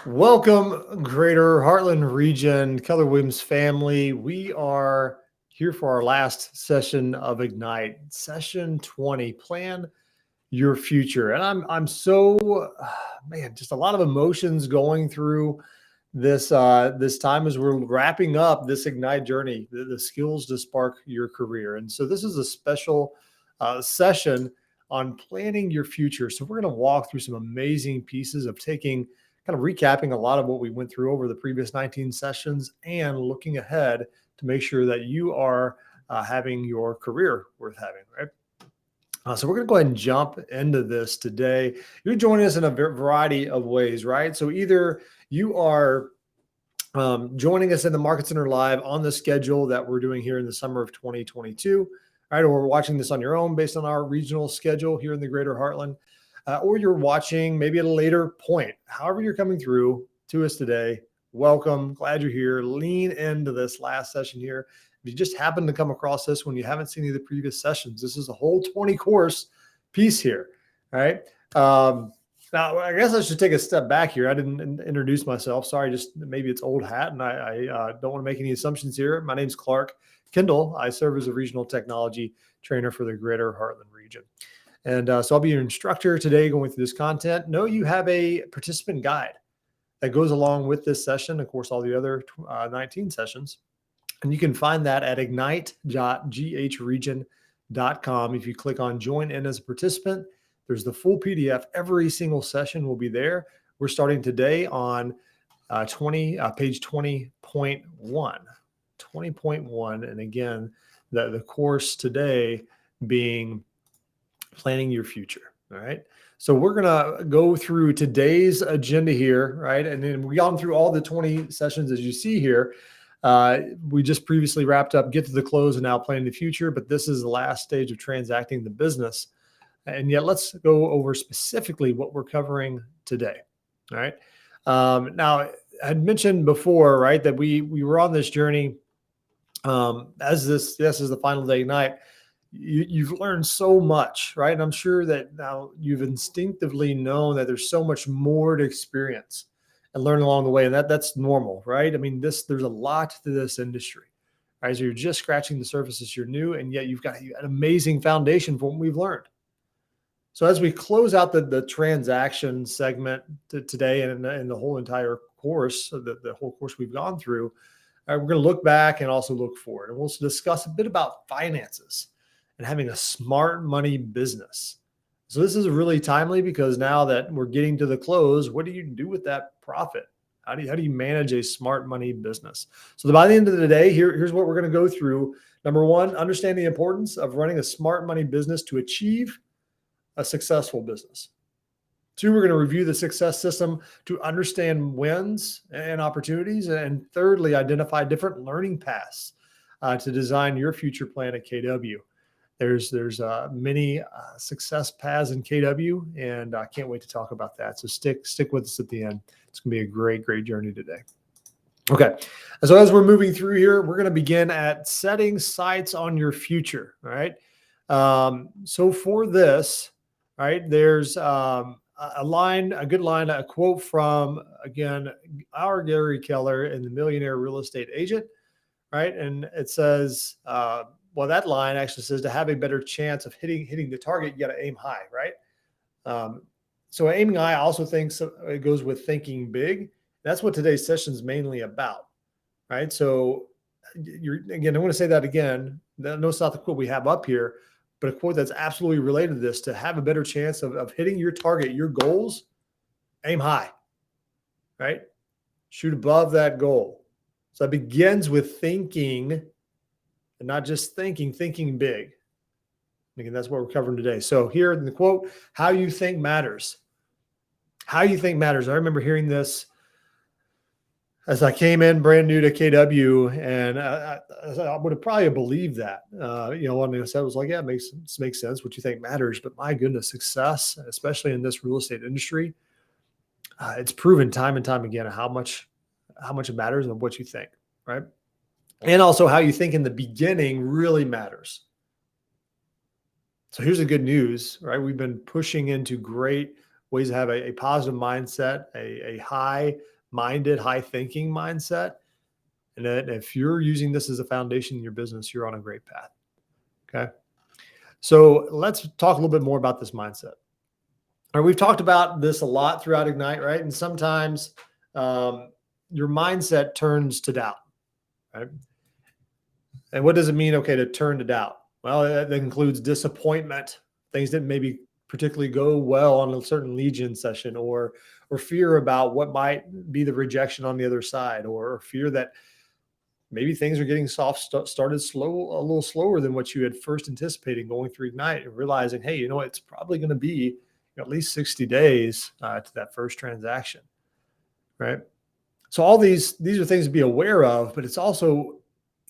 Welcome, Greater Heartland Region, Keller Williams family. We are here for our last session of Ignite, session 20. Plan your future, and I'm so man, just a lot of emotions going through this time as we're wrapping up this Ignite journey, the skills to spark your career. And so this is a special session on planning your future. So we're going to walk through some amazing pieces of taking kind of recapping a lot of what we went through over the previous 19 sessions and looking ahead to make sure that you are having your career worth having, right? So we're going to go ahead and jump into this today. You're joining us in a variety of ways, right? So either you are joining us in the Market Center Live on the schedule that we're doing here in the summer of 2022, right? Or we're watching this on your own based on our regional schedule here in the Greater Heartland. Or you're watching maybe at a later point. However you're coming through to us today, welcome. Glad you're here. Lean into this last session here. If you just happen to come across this when you haven't seen any of the previous sessions, this is a whole 20 course piece here, right? Now, I guess I should take a step back here. I didn't introduce myself. Sorry, just maybe it's old hat, and I don't want to make any assumptions here. My name's Clark Kendall. I serve as a regional technology trainer for the Greater Heartland region. And so I'll be your instructor today going through this content. Know you have a participant guide that goes along with this session, of course, all the other 19 sessions. And you can find that at ignite.ghregion.com. If you click on join in as a participant, there's the full PDF. Every single session will be there. We're starting today on page 20.1. 20.1. And again, the course today being planning your future. All right. So we're going to go through today's agenda here, right? And then we've gone through all the 20 sessions as you see here. We just previously wrapped up Get to the Close and now Planning the Future, but this is the last stage of transacting the business. And yet let's go over specifically what we're covering today. All right. Now, I had mentioned before, right, that we were on this journey as this is the final day Ignite. You've learned so much, right? And I'm sure that now you've instinctively known that there's so much more to experience and learn along the way. And that's normal, right? I mean, there's a lot to this industry, right? So you're just scratching the surface as you're new, and yet you've got an amazing foundation for what we've learned. So as we close out the transaction segment today and the whole entire course, the whole course we've gone through, we're going to look back and also look forward. And we'll discuss a bit about finances and having a smart money business. So this is really timely because now that we're getting to the close, what do you do with that profit? How do you manage a smart money business? So by the end of the day, here's what we're going to go through. Number one, understand the importance of running a smart money business to achieve a successful business. Two, we're going to review the success system to understand wins and opportunities. And thirdly, identify different learning paths to design your future plan at KW. There's many success paths in KW, and I can't wait to talk about that. So stick with us at the end. It's going to be a great journey today. Okay, so as we're moving through here, we're going to begin at setting sights on your future. All right. So for this, right, there's a quote from, again, our Gary Keller in The Millionaire Real Estate Agent, right? And it says, well, that line actually says to have a better chance of hitting the target, you got to aim high, right? So aiming high also thinks it goes with thinking big. That's what today's session is mainly about, right? So again, I want to say that again. No, it's not the quote we have up here, but a quote that's absolutely related to this: to have a better chance of hitting your target, your goals, aim high, right? Shoot above that goal. So it begins with thinking. And not just thinking big. Again, that's what we're covering today. So here in the quote, how you think matters. How you think matters. I remember hearing this as I came in brand new to KW, and I would have probably believed that. One thing I said was like, yeah, it makes sense. What you think matters, but my goodness, success, especially in this real estate industry, it's proven time and time again how much it matters and what you think, right? And also how you think in the beginning really matters. So here's the good news, right? We've been pushing into great ways to have a positive mindset, a high-minded, high-thinking mindset. And that if you're using this as a foundation in your business, you're on a great path. Okay. So let's talk a little bit more about this mindset. All right, we've talked about this a lot throughout Ignite, right? And sometimes your mindset turns to doubt, right? And what does it mean, okay, to turn to doubt? Well, that includes disappointment, things that maybe particularly go well on a certain lead gen session, or fear about what might be the rejection on the other side, or fear that maybe things are getting started a little slower than what you had first anticipated going through Ignite, and realizing, hey, it's probably going to be at least 60 days to that first transaction, right? So all these are things to be aware of, but it's also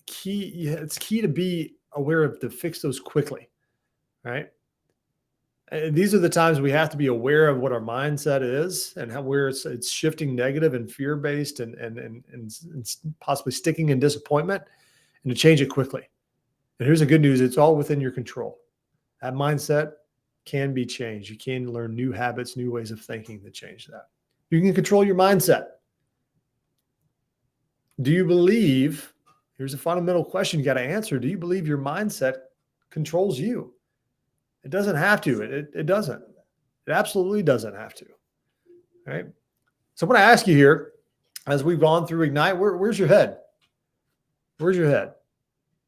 key. It's key to be aware of, to fix those quickly, right? And these are the times we have to be aware of what our mindset is and where it's shifting negative and fear-based and possibly sticking in disappointment, and to change it quickly. And here's the good news. It's all within your control. That mindset can be changed. You can learn new habits, new ways of thinking to change that. You can control your mindset. Do you believe, here's a fundamental question you got to answer. Do you believe your mindset controls you? It doesn't have to. It doesn't. It absolutely doesn't have to. Right? So I'm going to ask you here, as we've gone through Ignite, where's your head? Where's your head?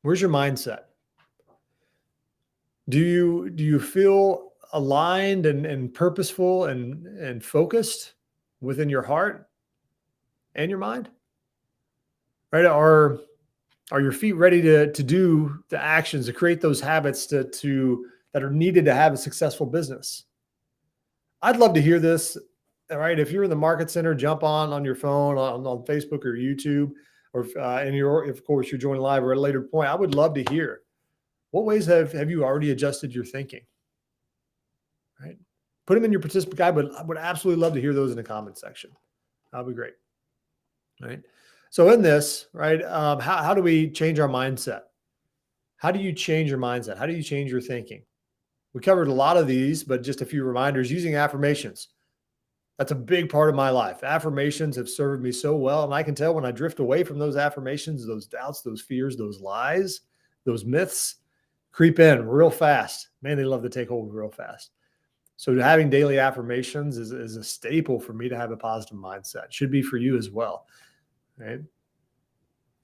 Where's your mindset? Do you feel aligned and purposeful and focused within your heart and your mind? Right? Are your feet ready to do the actions, to create those habits that are needed to have a successful business? I'd love to hear this. All right. If you're in the market center, jump on your phone, on Facebook or YouTube, or of course, you're joining live or at a later point. I would love to hear, what ways have you already adjusted your thinking? Right. Put them in your participant guide, but I would absolutely love to hear those in the comment section. That'd be great. Right. So in this, right, how do we change our mindset? How do you change your mindset? How do you change your thinking? We covered a lot of these, but just a few reminders. Using affirmations. That's a big part of my life. Affirmations have served me so well. And I can tell when I drift away from those affirmations, those doubts, those fears, those lies, those myths creep in real fast. Man, they love to take hold real fast. So having daily affirmations is a staple for me to have a positive mindset. It should be for you as well. Right?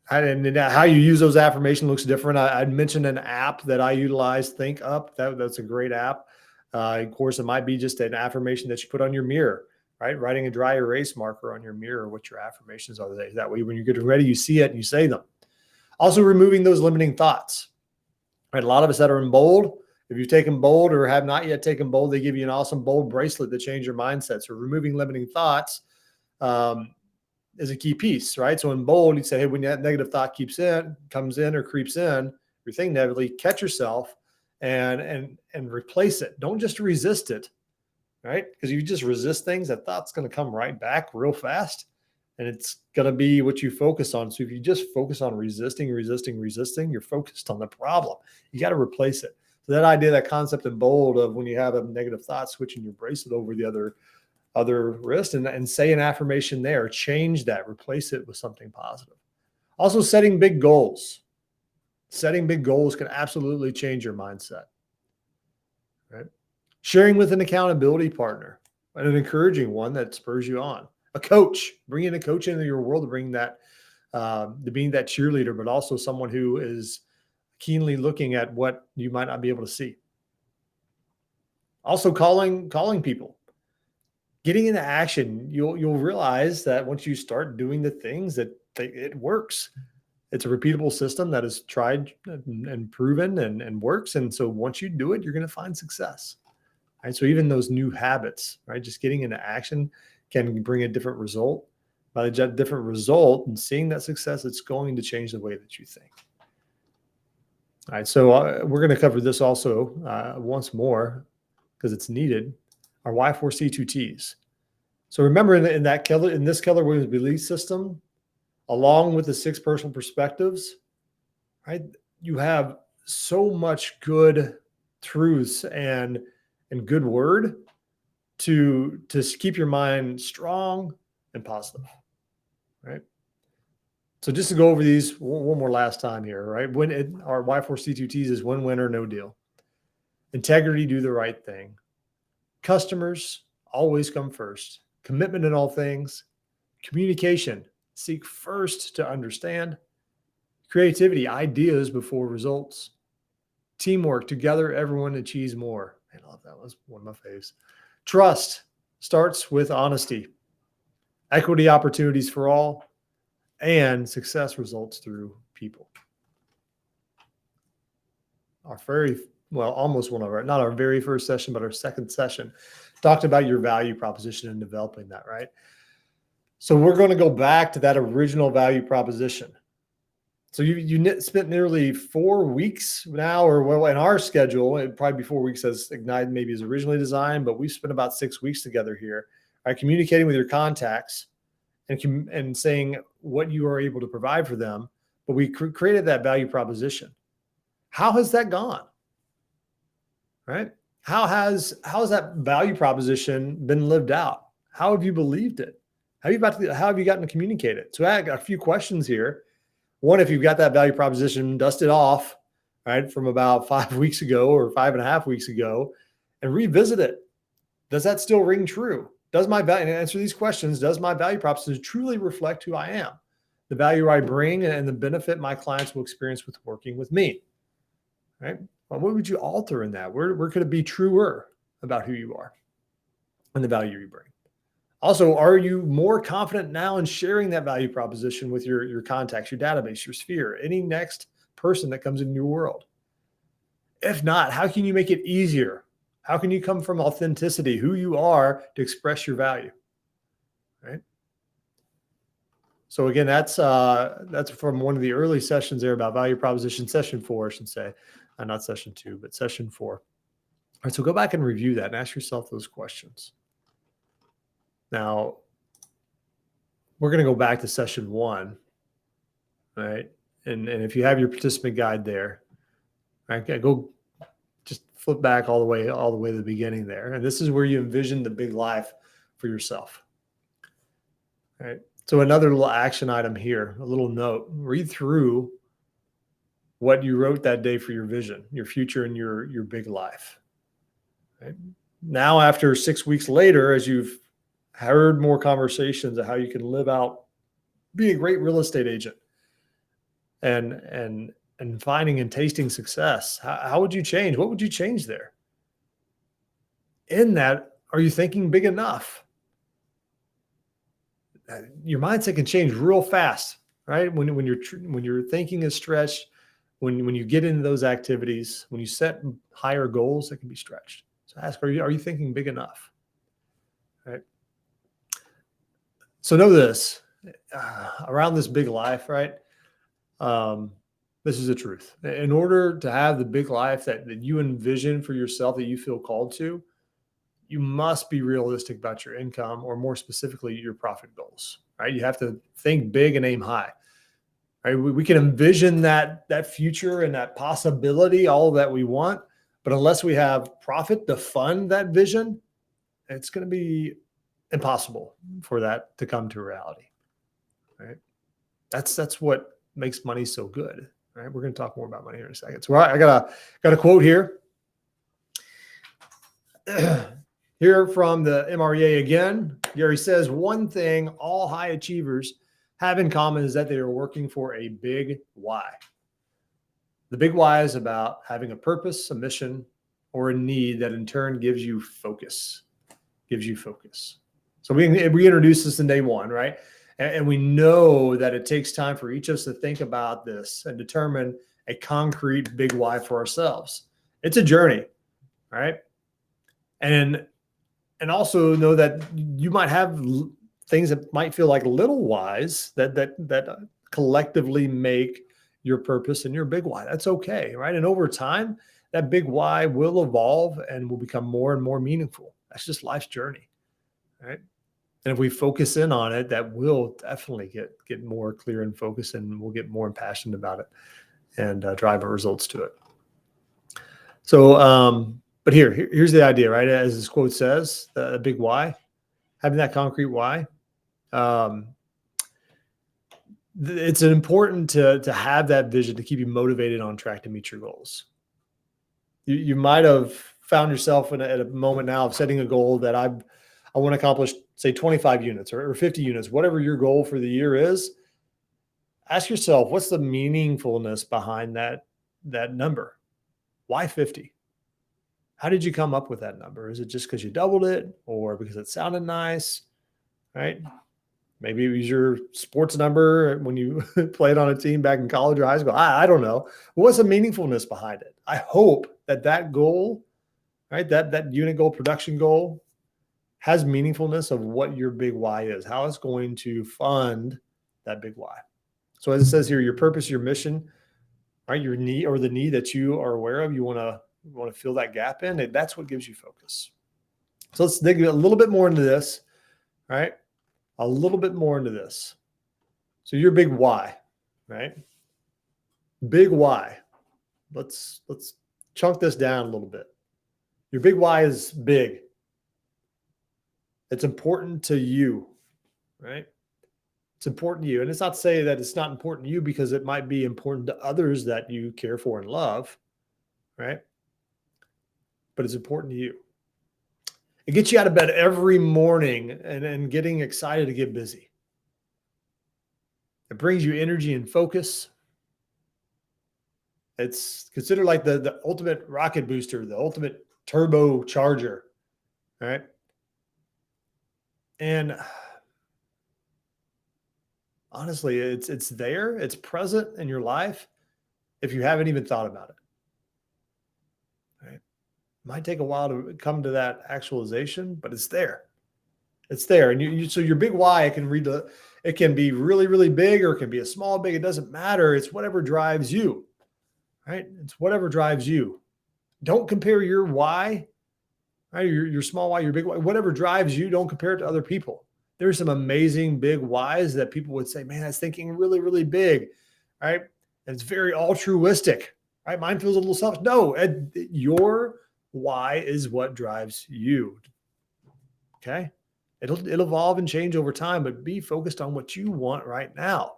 And how you use those affirmations looks different. I'd mentioned an app that I utilize, Think Up. That's a great app. Of course, it might be just an affirmation that you put on your mirror, right? Writing a dry erase marker on your mirror, what your affirmations are. That way, when you're getting ready, you see it and you say them. Also, removing those limiting thoughts. Right? A lot of us that are in bold, if you've taken bold or have not yet taken bold, they give you an awesome bold bracelet to change your mindset. So removing limiting thoughts is a key piece, right? So in bold, you say, hey, when that negative thought comes in or creeps in, you're thinking negatively, catch yourself and replace it. Don't just resist it, right? Because if you just resist things, that thought's going to come right back real fast, and it's going to be what you focus on. So if you just focus on resisting, you're focused on the problem. You got to replace it. So that idea, that concept in bold of when you have a negative thought, switching your bracelet over the other wrist and say an affirmation there, change that, replace it with something positive. Also, setting big goals. Setting big goals can absolutely change your mindset, right? Sharing with an accountability partner, and an encouraging one that spurs you on. A coach, bringing a coach into your world to bring that, to being that cheerleader, but also someone who is keenly looking at what you might not be able to see. Also calling people. Getting into action, you'll realize that once you start doing the things that it works. It's a repeatable system that is tried and proven and works. And so once you do it, you're going to find success. right? So even those new habits, right, just getting into action can bring a different result. By the different result and seeing that success, it's going to change the way that you think. All right, so we're going to cover this also once more because it's needed. Our Y4C2Ts. So remember, in this Keller Williams belief system, along with the 6 personal perspectives, right? You have so much good truths and good word to keep your mind strong and positive, right? So just to go over these one more last time here, right? Our Y4C2Ts is win or no deal. Integrity, do the right thing. Customers always come first. Commitment in all things. Communication, seek first to understand. Creativity, ideas before results. Teamwork, together everyone achieves more. I love that. Was one of my faves. Trust starts with honesty. Equity, opportunities for all. And success results through people. Almost one of our, not our very first session, but our second session, talked about your value proposition and developing that, right? So we're going to go back to that original value proposition. So you spent nearly 4 weeks now, or in our schedule, it'd probably be 4 weeks as Ignite maybe is originally designed, but we've spent about 6 weeks together here, right? Communicating with your contacts and saying what you are able to provide for them. But we created that value proposition. How has that gone? Right? How has that value proposition been lived out? How have you believed it? How have you gotten to communicate it? So I got a few questions here. One, if you've got that value proposition dusted off, right, from about 5 weeks ago or 5.5 weeks ago, and revisit it. Does that still ring true? Does my value, and answer these questions, does my value proposition truly reflect who I am, the value I bring, and the benefit my clients will experience with working with me? Right? Well, what would you alter in that? Where could it be truer about who you are and the value you bring? Also, are you more confident now in sharing that value proposition with your contacts, your database, your sphere, any next person that comes into your world? If not, how can you make it easier? How can you come from authenticity, who you are, to express your value? Right? So again, that's from one of the early sessions there about value proposition, session 4, I should say, not session 2, but session 4. All right, so go back and review that and ask yourself those questions. Now, we're going to go back to session 1, right? And if you have your participant guide there, right, go just flip back all the way to the beginning there. And this is where you envision the big life for yourself. All right. So another little action item here, a little note, read through what you wrote that day for your vision, your future, and your big life. Right? Now, after 6 weeks later, as you've heard more conversations of how you can live out, be a great real estate agent and finding and tasting success, how would you change? What would you change there? In that, are you thinking big enough? Your mindset can change real fast, right? When your thinking is stretched, when you get into those activities, when you set higher goals, it can be stretched. So ask, are you thinking big enough? Right. So know this, around this big life, right? This is the truth. In order to have the big life that you envision for yourself, that you feel called to, you must be realistic about your income, or more specifically, your profit goals, right? You have to think big and aim high, right? We can envision that future and that possibility, all that we want, but unless we have profit to fund that vision, it's going to be impossible for that to come to reality, right? That's what makes money so good, right? We're going to talk more about money here in a second. So I got a quote here. Here from the MREA again, Gary says, one thing all high achievers have in common is that they are working for a big why. The big why is about having a purpose, a mission, or a need that in turn gives you focus. So we introduced this in day 1, right? And we know that it takes time for each of us to think about this and determine a concrete big why for ourselves. It's a journey, right? And also know that you might have things that might feel like little whys that collectively make your purpose and your big why. That's okay, right? And over time, that big why will evolve and will become more and more meaningful. That's just life's journey, right? And if we focus in on it, that will definitely get more clear and focused, and we'll get more impassioned about it and drive our results to it. So, but here's the idea, right? As this quote says, the big why, having that concrete why. It's important to have that vision to keep you motivated on track to meet your goals. You might have found yourself at a moment now of setting a goal that I want to accomplish, say 25 units or 50 units, whatever your goal for the year is. Ask yourself, what's the meaningfulness behind that number? Why 50? How did you come up with that number? Is it just because you doubled it or because it sounded nice, right? Maybe it was your sports number when you played on a team back in college or high school. I don't know. What's the meaningfulness behind it? I hope that goal, right, that unit goal, production goal, has meaningfulness of what your big why is, how it's going to fund that big why. So as it says here, your purpose, your mission, right, your need or the need that you are aware of, you want to fill that gap in, and that's what gives you focus. So let's dig a little bit more into this, right? A little bit more into this. So your big why, right? Big why. Let's chunk this down a little bit. Your big why is big. It's important to you, right? It's important to you. And it's not to say that it's not important to you, because it might be important to others that you care for and love, right? But it's important to you. It gets you out of bed every morning and getting excited to get busy. It brings you energy and focus. It's considered like the ultimate rocket booster, the ultimate turbo charger, right? And honestly, it's there, it's present in your life if you haven't even thought about it. Right? It might take a while to come to that actualization, but it's there. It's there. And so your big why, it can be really, really big, or it can be a small big. It doesn't matter. It's whatever drives you, right? It's whatever drives you. Don't compare your why, right? Your small why, your big why, whatever drives you, don't compare it to other people. There's some amazing big whys that people would say, man, that's thinking really, really big, right? And it's very altruistic, right? Mine feels a little selfish. No, your why is what drives you. Okay. It'll evolve and change over time, but be focused on what you want right now.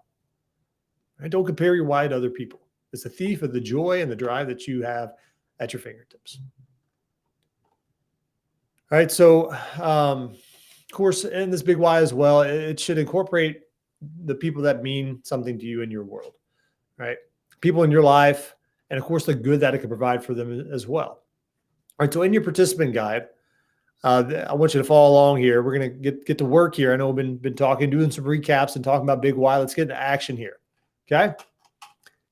Right? Don't compare your why to other people. It's a thief of the joy and the drive that you have at your fingertips. All right. So, of course, in this big why as well, it should incorporate the people that mean something to you in your world, right? People in your life, and of course, the good that it can provide for them as well. All right. So, in your participant guide, I want you to follow along here. We're going to get to work here. I know we've been talking, doing some recaps and talking about big why. Let's get into action here. Okay.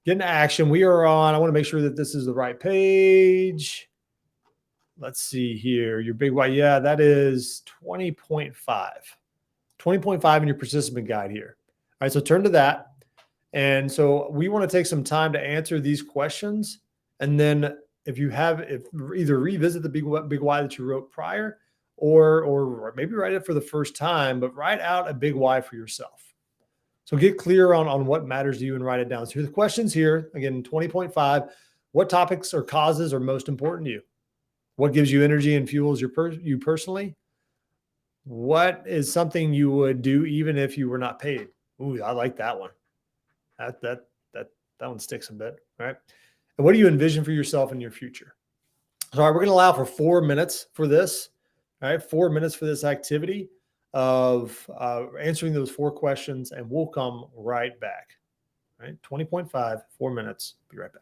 Get into action. We are on, I want to make sure that this is the right page. Let's see here. Your big why. Yeah, that is 20.5. 20.5 in your participant guide here. All right. So turn to that. And so we want to take some time to answer these questions. And then if either revisit the big why that you wrote prior, or maybe write it for the first time, but write out a big why for yourself. So get clear on what matters to you and write it down. So the questions here, again, 20.5, what topics or causes are most important to you? What gives you energy and fuels you personally? What is something you would do even if you were not paid? Ooh, I like that one. That one sticks a bit, right? And what do you envision for yourself in your future? All right, we're going to allow for 4 minutes for this. All right, 4 minutes for this activity of answering those 4 questions, and we'll come right back. All right, 20.5, 4 minutes. Be right back.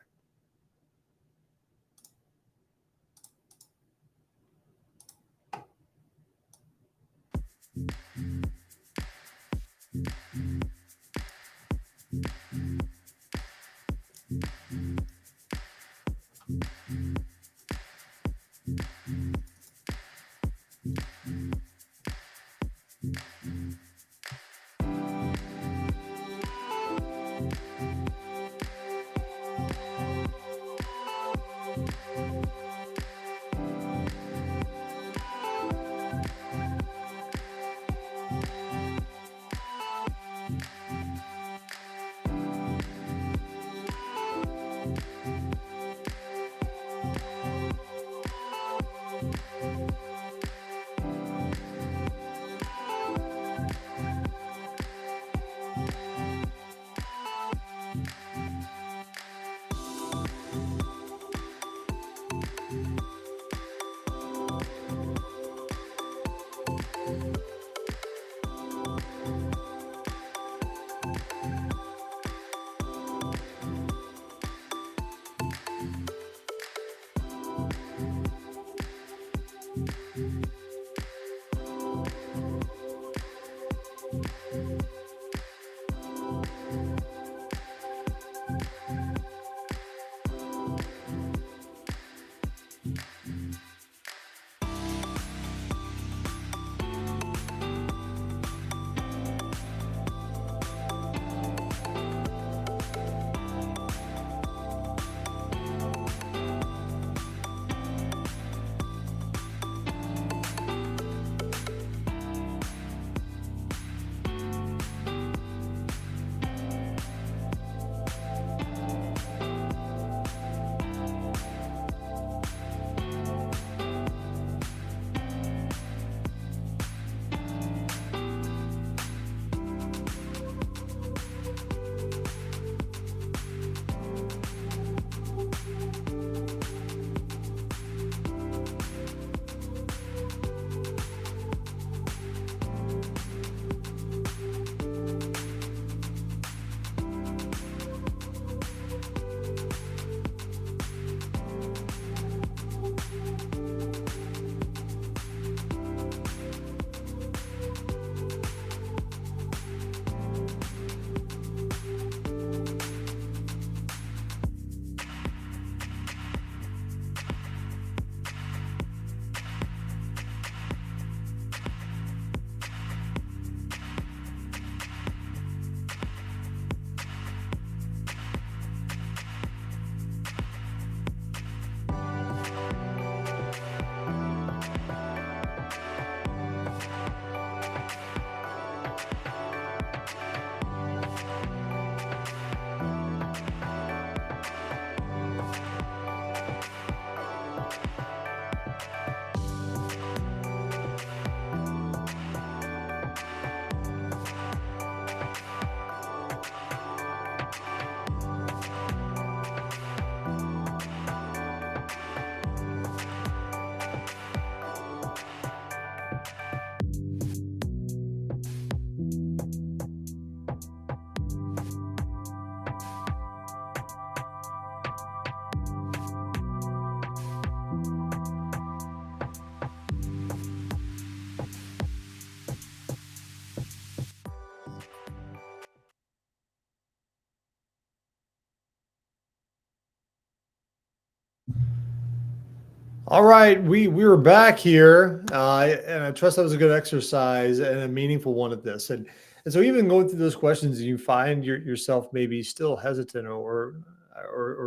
All right, we were back here, and I trust that was a good exercise and a meaningful one at this. And so even going through those questions, you find yourself maybe still hesitant or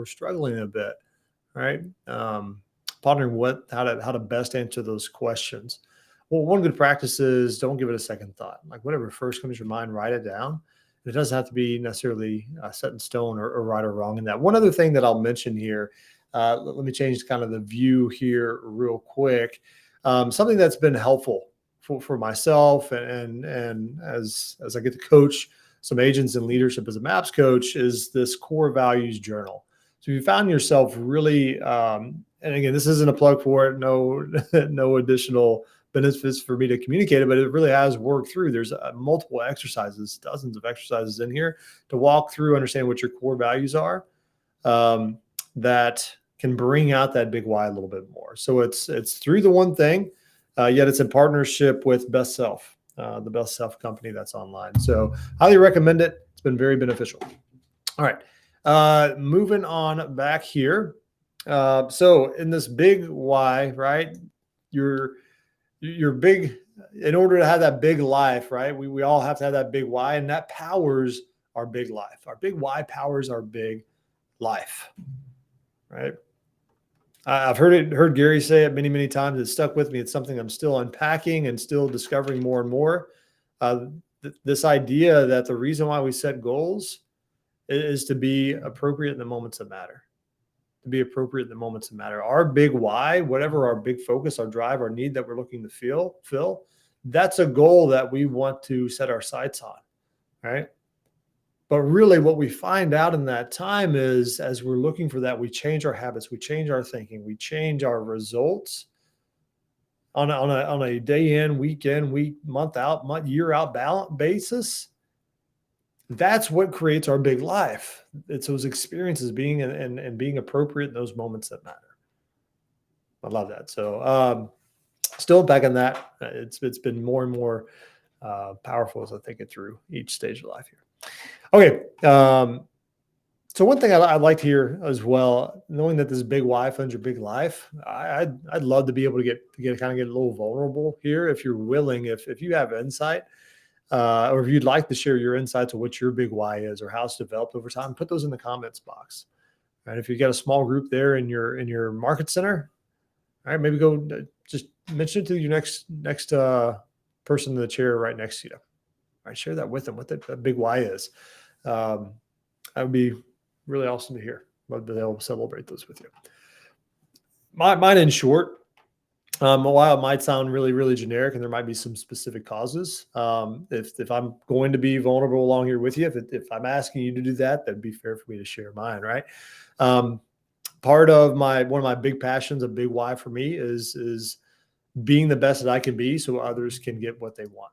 struggling a bit, right? Pondering how to best answer those questions. Well, one good practice is don't give it a second thought. Like whatever first comes to your mind, write it down. It doesn't have to be necessarily set in stone or right or wrong in that. One other thing that I'll mention here, let me change kind of the view here real quick. Something that's been helpful for myself and as I get to coach some agents in leadership as a MAPS coach is this core values journal. So if you found yourself really, and again, this isn't a plug for it, no, no additional benefits for me to communicate it, but it really has worked through. There's multiple exercises, dozens of exercises in here to walk through, understand what your core values are, that can bring out that big why a little bit more. So it's through the one thing, yet it's in partnership with Best Self, the Best Self company that's online. So highly recommend it. It's been very beneficial. All right. Moving on back here. So in this big why, right? Your big, in order to have that big life, right? We all have to have that big why, and that powers our big life. Our big why powers our big life, right? I've heard Gary say it many, many times. It stuck with me. It's something I'm still unpacking and still discovering more and more. This idea that the reason why we set goals is to be appropriate in the moments that matter. To be appropriate in the moments that matter. Our big why, whatever our big focus, our drive, our need that we're looking to fill, that's a goal that we want to set our sights on, right? But really what we find out in that time is as we're looking for that, we change our habits, we change our thinking, we change our results on a day in, week in, month out, year out basis. That's what creates our big life. It's those experiences being and being appropriate in those moments that matter. I love that. So still back in that, it's been more and more powerful as I think it through each stage of life here. Okay. So one thing I'd like to hear as well, knowing that this big why funds your big life, I'd love to be able to get a little vulnerable here if you're willing, if you have insight. Or if you'd like to share your insights of what your big why is or how it's developed over time, put those in the comments box. Right? If you got a small group there in your market center, all right, maybe go just mention it to your next person in the chair right next to you. All right, share that with them, what that big why is. That would be really awesome to hear. But they'll celebrate those with you. Mine in short, while it might sound really, really generic and there might be some specific causes, if I'm going to be vulnerable along here with you, if I'm asking you to do that, that'd be fair for me to share mine, right? Part of one of my big passions, a big why for me is being the best that I can be so others can get what they want.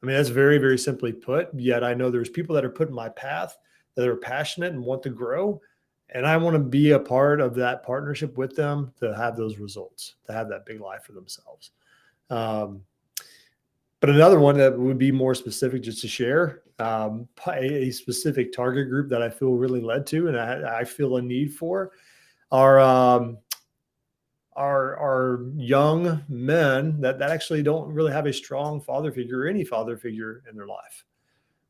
I mean, that's very, very simply put, yet I know there's people that are put in my path that are passionate and want to grow. And I want to be a part of that partnership with them to have those results, to have that big life for themselves. But another one that would be more specific just to share, a specific target group that I feel really led to and I feel a need for are young men that actually don't really have a strong father figure or any father figure in their life.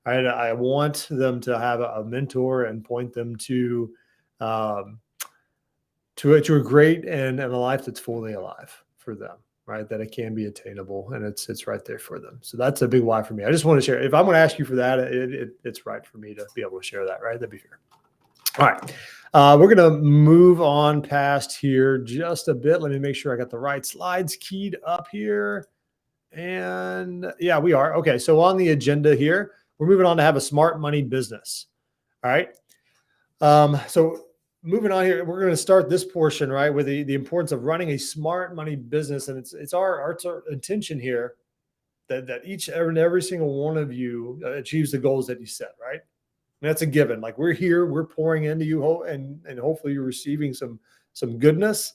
I want them to have a mentor and point them to a great and a life that's fully alive for them, right? That it can be attainable and it's right there for them. So that's a big why for me. I just want to share. If I'm going to ask you for that, it's right for me to be able to share that, right? That'd be fair. All right. We're going to move on past here just a bit. Let me make sure I got the right slides keyed up here. And yeah, we are. Okay. So on the agenda here, we're moving on to have a smart money business. All right. So moving on here, we're going to start this portion, right, with the importance of running a smart money business. And it's our intention here that each and every single one of you achieves the goals that you set, right? And that's a given. Like we're here, we're pouring into you and hopefully you're receiving some goodness,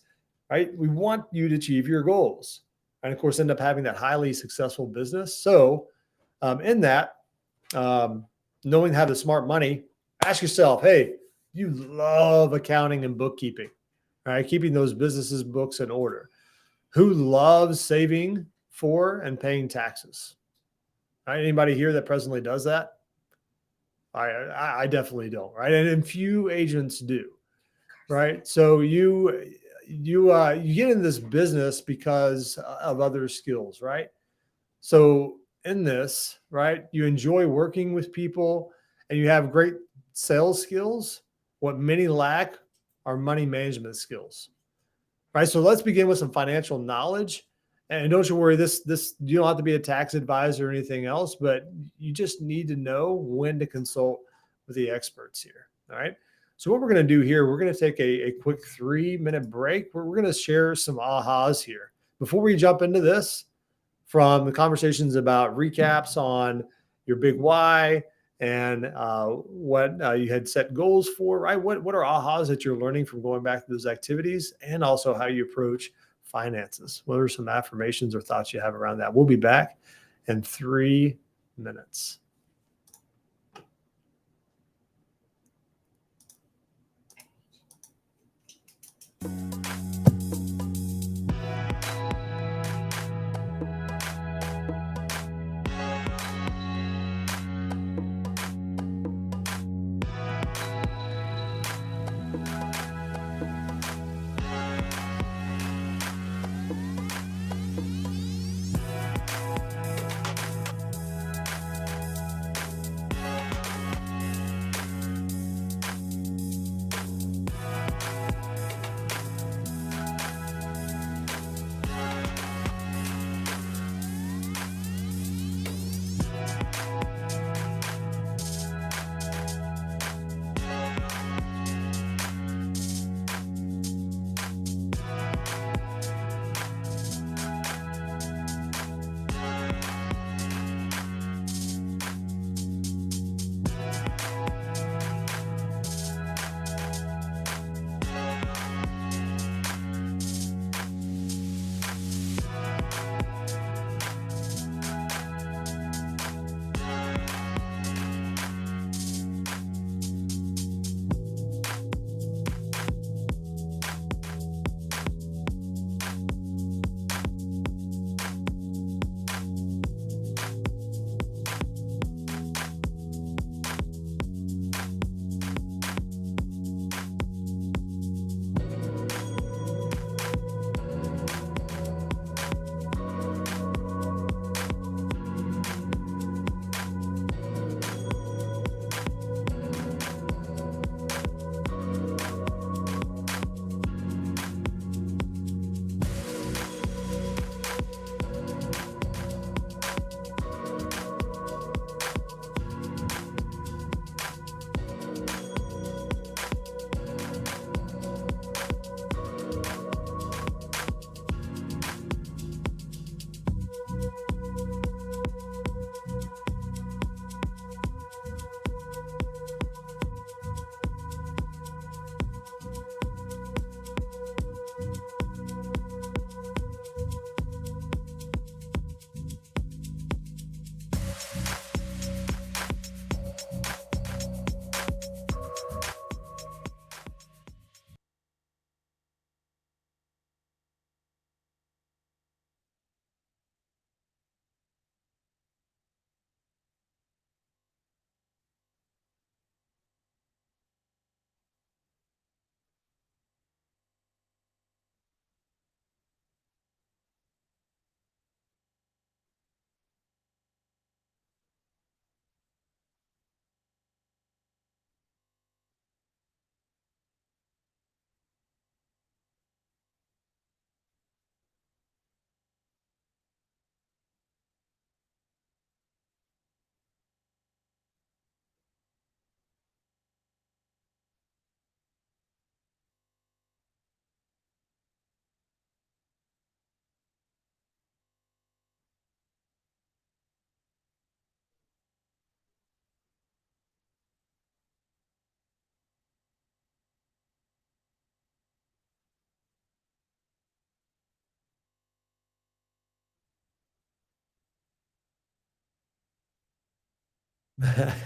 right? We want you to achieve your goals and of course end up having that highly successful business. So in that, knowing how to smart money, ask yourself, hey, you love accounting and bookkeeping, right? Keeping those businesses books in order. Who loves saving for and paying taxes? Right? Anybody here that presently does that? I definitely don't, right? And few agents do, right? So you get in this business because of other skills, right? So in this, right, you enjoy working with people and you have great sales skills. What many lack are money management skills, right? So let's begin with some financial knowledge. And don't you worry, this you don't have to be a tax advisor or anything else, but you just need to know when to consult with the experts here. All right. So what we're going to do here, we're going to take a quick 3-minute break where we're going to share some ahas here. Before we jump into this, from the conversations about recaps on your big why and what you had set goals for, right? What are ahas that you're learning from going back to those activities, and also how you approach finances? What are some affirmations or thoughts you have around that? We'll be back in 3 minutes.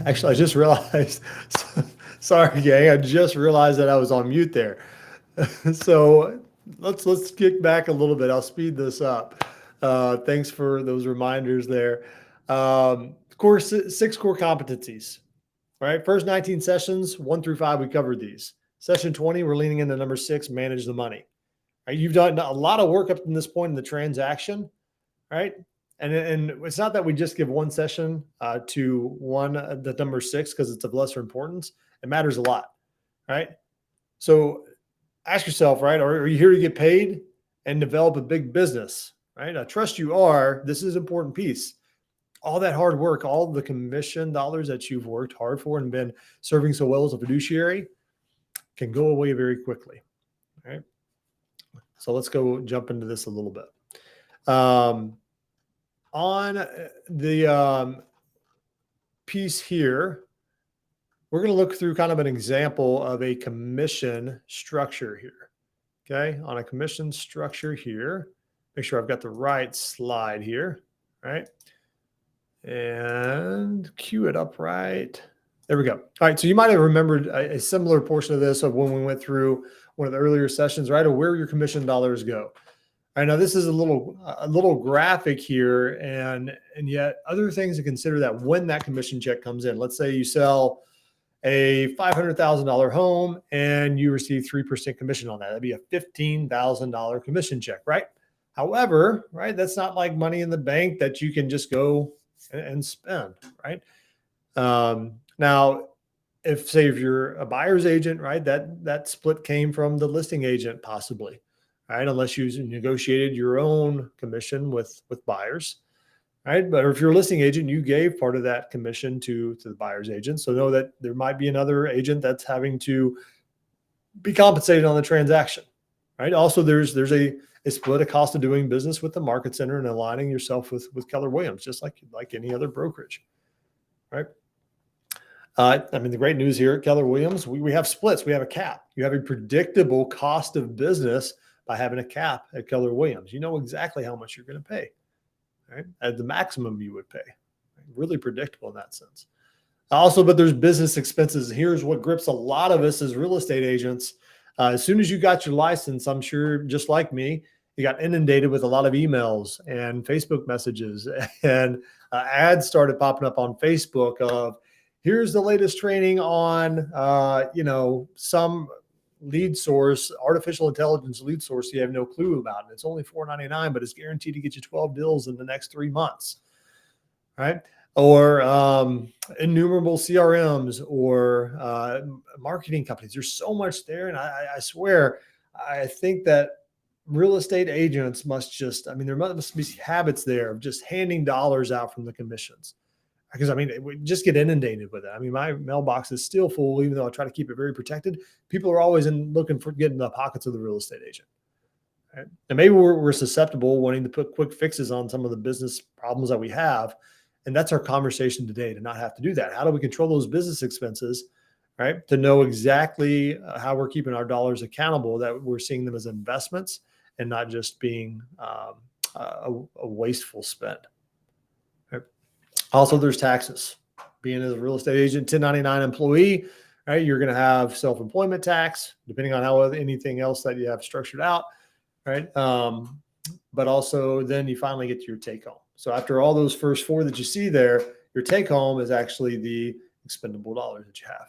Actually, I just realized, sorry, gang, I just realized that I was on mute there. So let's kick back a little bit. I'll speed this up. Thanks for those reminders there. Course 6 core competencies. Right. First 19 sessions, 1 through 5, we covered these. Session 20, we're leaning into number 6, manage the money. Right? You've done a lot of work up to this point in the transaction, right? And it's not that we just give one session to the number 6 because it's of lesser importance. It matters a lot, right? So ask yourself, right? Are you here to get paid and develop a big business, right? I trust you are. This is an important piece. All that hard work, all the commission dollars that you've worked hard for and been serving so well as a fiduciary can go away very quickly, right? So let's go jump into this a little bit. On the piece here, we're going to look through kind of an example of a commission structure here. Okay, on a commission structure here, make sure I've got the right slide here, right? And cue it up right. There we go. All right, so you might have remembered a similar portion of this of when we went through one of the earlier sessions, right? Of where your commission dollars go. All right, now this is a little graphic here, and yet other things to consider that when that commission check comes in. Let's say you sell a $500,000 home and you receive 3% commission on that. That'd be a $15,000 commission check, right? However, right, that's not like money in the bank that you can just go and spend, right? Now, if you're a buyer's agent, right, that split came from the listing agent possibly, right? Unless you negotiated your own commission with buyers. Right. But if you're a listing agent, you gave part of that commission to the buyer's agent. So know that there might be another agent that's having to be compensated on the transaction. Right. Also, there's a split, a cost of doing business with the market center and aligning yourself with Keller Williams, just like any other brokerage. Right. I mean, the great news here at Keller Williams, we have splits. We have a cap. You have a predictable cost of business by having a cap at Keller Williams. You know exactly how much you're going to pay. Right? At the maximum you would pay. Right? Really predictable in that sense. Also, but there's business expenses. Here's what grips a lot of us as real estate agents. As soon as you got your license, I'm sure just like me, you got inundated with a lot of emails and Facebook messages and ads started popping up on Facebook of here's the latest training on, some lead source, artificial intelligence lead source you have no clue about. And it's only $4.99, but it's guaranteed to get you 12 deals in the next 3 months, right? Or innumerable CRMs or marketing companies. There's so much there. And I swear, I think that real estate agents must there must be habits there of just handing dollars out from the commissions. Because we just get inundated with it. My mailbox is still full, even though I try to keep it very protected. People are always looking for getting the pockets of the real estate agent. Right? And maybe we're susceptible, wanting to put quick fixes on some of the business problems that we have. And that's our conversation today, to not have to do that. How do we control those business expenses, right? To know exactly how we're keeping our dollars accountable, that we're seeing them as investments and not just being a wasteful spend. Also, there's taxes. Being a real estate agent, 1099 employee, right? You're going to have self-employment tax, depending on how anything else that you have structured out, right? But also then you finally get to your take home. So after all those first 4 that you see there, your take home is actually the expendable dollars that you have.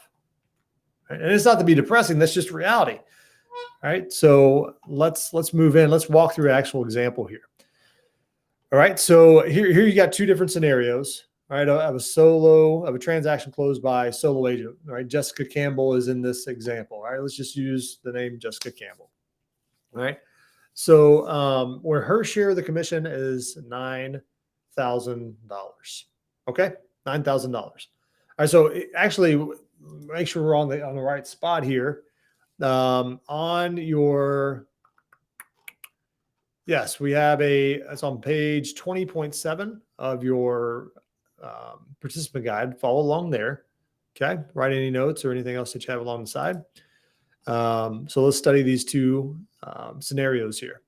Right? And it's not to be depressing. That's just reality. All right. So let's move in. Let's walk through an actual example here. All right. So here you got 2 different scenarios. All right, I have a transaction closed by a solo agent. All right, Jessica Campbell is in this example. All right, let's just use the name Jessica Campbell. All right, so where her share of the commission is $9,000. Okay, $9,000. All right, so actually, make sure we're on the right spot here. Yes, we have it's on page 20.7 of your participant guide. Follow along there. Okay. Write any notes or anything else that you have along the side. So let's study these 2 scenarios here.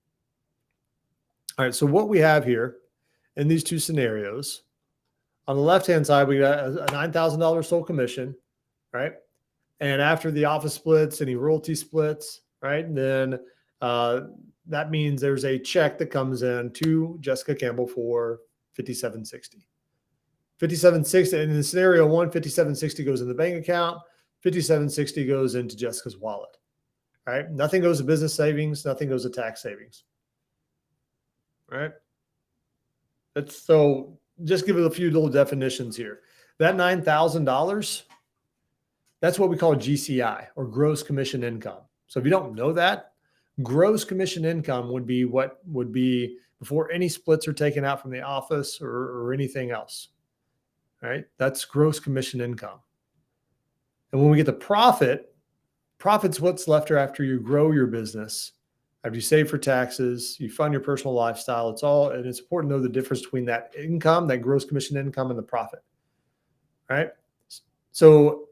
All right. So what we have here in these 2 scenarios, on the left-hand side, we got a $9,000 sole commission, right? And after the office splits, any royalty splits, right? And then that means there's a check that comes in to Jessica Campbell for $57.60. $57.60, and in scenario one, $57.60 goes in the bank account, $57.60 goes into Jessica's wallet, right? Nothing goes to business savings, nothing goes to tax savings, right? So just give it a few little definitions here. That $9,000, that's what we call GCI, or gross commission income. So if you don't know that, gross commission income would be what would be before any splits are taken out from the office or anything else, right? That's gross commission income. And when we get the profit's what's left after you grow your business, after you save for taxes, you fund your personal lifestyle. And it's important to know the difference between that income, that gross commission income, and the profit, right? So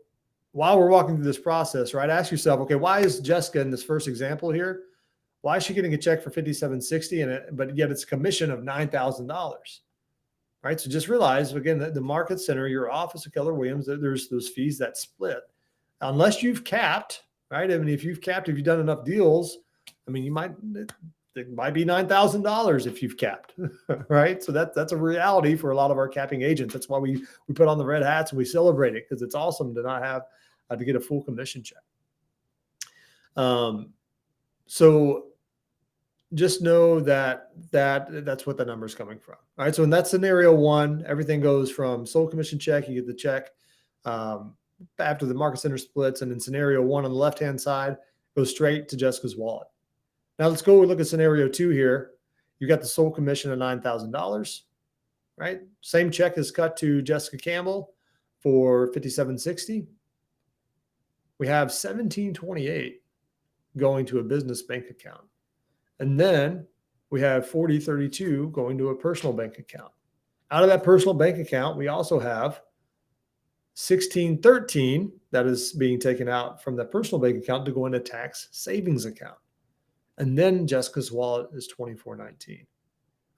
while we're walking through this process, right, ask yourself, okay, why is Jessica in this first example here? Why is she getting a check for $57.60 but yet it's a commission of $9,000? Right. So just realize again that the market center, your office of Keller Williams, there's those fees that split. Unless you've capped, right? I mean, if you've done enough deals, I mean, it might be $9,000 if you've capped, right? So that's a reality for a lot of our capping agents. That's why we put on the red hats and we celebrate it, because it's awesome to not have to get a full commission check. So just know that's what the number is coming from. All right. So in that scenario one, everything goes from sole commission check. You get the check after the market center splits. And in scenario one on the left-hand side, goes straight to Jessica's wallet. Now let's go look at scenario two here. You got the sole commission of $9,000, right? Same check is cut to Jessica Campbell for $57.60. We have $17.28 going to a business bank account. And then we have $40.32 going to a personal bank account. Out of that personal bank account, we also have $16.13 that is being taken out from that personal bank account to go into tax savings account. And then Jessica's wallet is $24.19.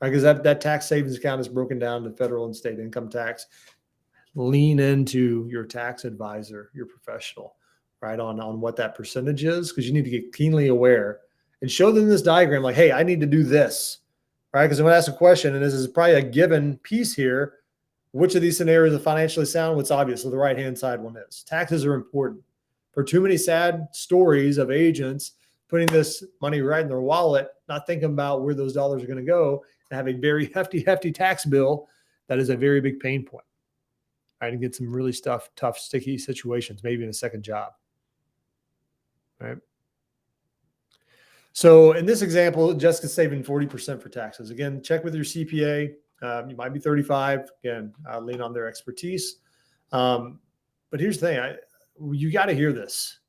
Right? Because that tax savings account is broken down to federal and state income tax. Lean into your tax advisor, your professional, right, on what that percentage is, because you need to get keenly aware and show them this diagram like, hey, I need to do this, right? Because I'm going to ask a question, and this is probably a given piece here. Which of these scenarios are financially sound? What's obvious? So the right-hand side one is. Taxes are important. For too many sad stories of agents putting this money right in their wallet, not thinking about where those dollars are going to go, and have a very hefty tax bill that is a very big pain point, right? And get some really tough, sticky situations, maybe in a second job, right? So in this example, Jessica's saving 40% for taxes. Again, check with your CPA. You might be 35. Again, lean on their expertise. But here's the thing. You got to hear this.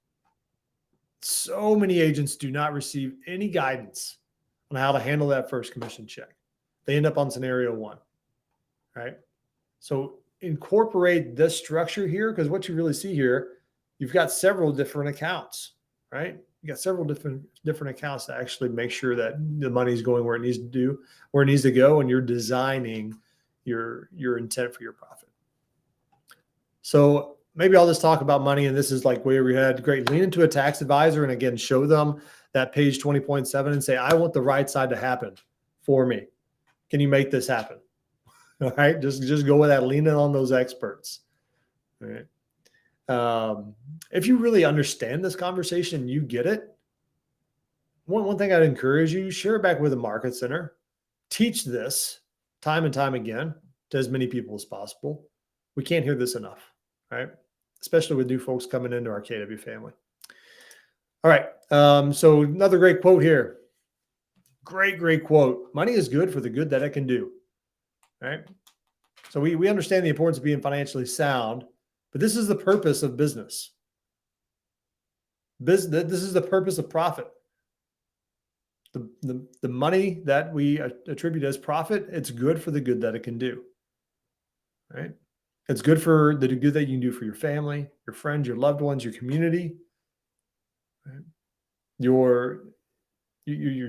So many agents do not receive any guidance on how to handle that first commission check. They end up on scenario one, right? So incorporate this structure here, because what you really see here, you've got several different accounts, right? You got several different accounts to actually make sure that the money's going where it needs to go, and you're designing your intent for your profit. So maybe I'll just talk about money, and this is like way over your head. Great. Lean into a tax advisor, and again, show them that page 20.7 and say, I want the right side to happen for me. Can you make this happen? All right. Just go with that. Lean in on those experts. All right. If you really understand this conversation, you get it. One thing I'd encourage you, share it back with the market center. Teach this time and time again to as many people as possible. We can't hear this enough, right? Especially with new folks coming into our KW family. All right. So another great quote here. Great quote. Money is good for the good that it can do, right? So we understand the importance of being financially sound, but this is the purpose of business. This is the purpose of profit. The money that we attribute as profit, it's good for the good that it can do, right? It's good for the good that you can do for your family, your friends, your loved ones, your community, right? Your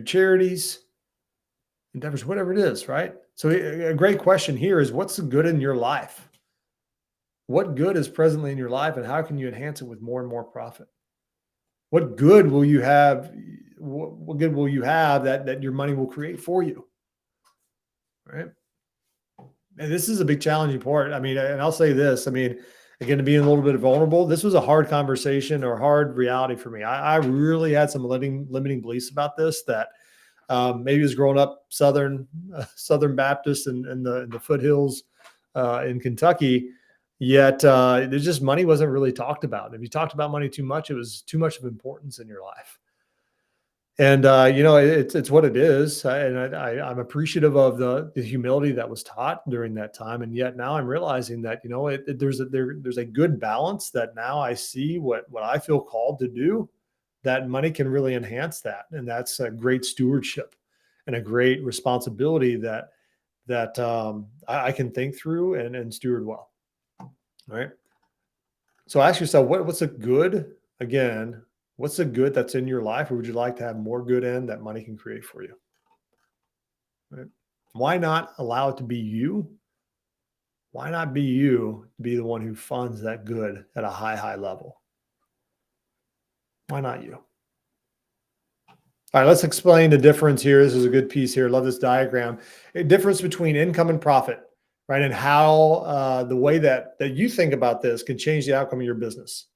charities, endeavors, whatever it is, right? So a great question here is, what's the good in your life? What good is presently in your life, and how can you enhance it with more and more profit? What good will you have? What good will you have that your money will create for you? Right. And this is a big challenging part. I mean, and I'll say this. I mean, again, to be a little bit vulnerable, this was a hard conversation or hard reality for me. I really had some limiting beliefs about this that maybe was growing up Southern Baptist in the foothills in Kentucky. Yet there's just money wasn't really talked about. If you talked about money too much, it was too much of importance in your life. And it's what it is, and I'm appreciative of the humility that was taught during that time, and yet now I'm realizing that there's a good balance that now I see what I feel called to do, that money can really enhance that, and that's a great stewardship and a great responsibility that I can think through and steward well. All right. So ask yourself, what's a good, again, what's the good that's in your life, or would you like to have more good in that money can create for you? Right? Why not allow it to be you? Why not be you to be the one who funds that good at a high level? Why not you? All right, let's explain the difference here. This is a good piece here. Love this diagram. A difference between income and profit, right? And how the way that you think about this can change the outcome of your business.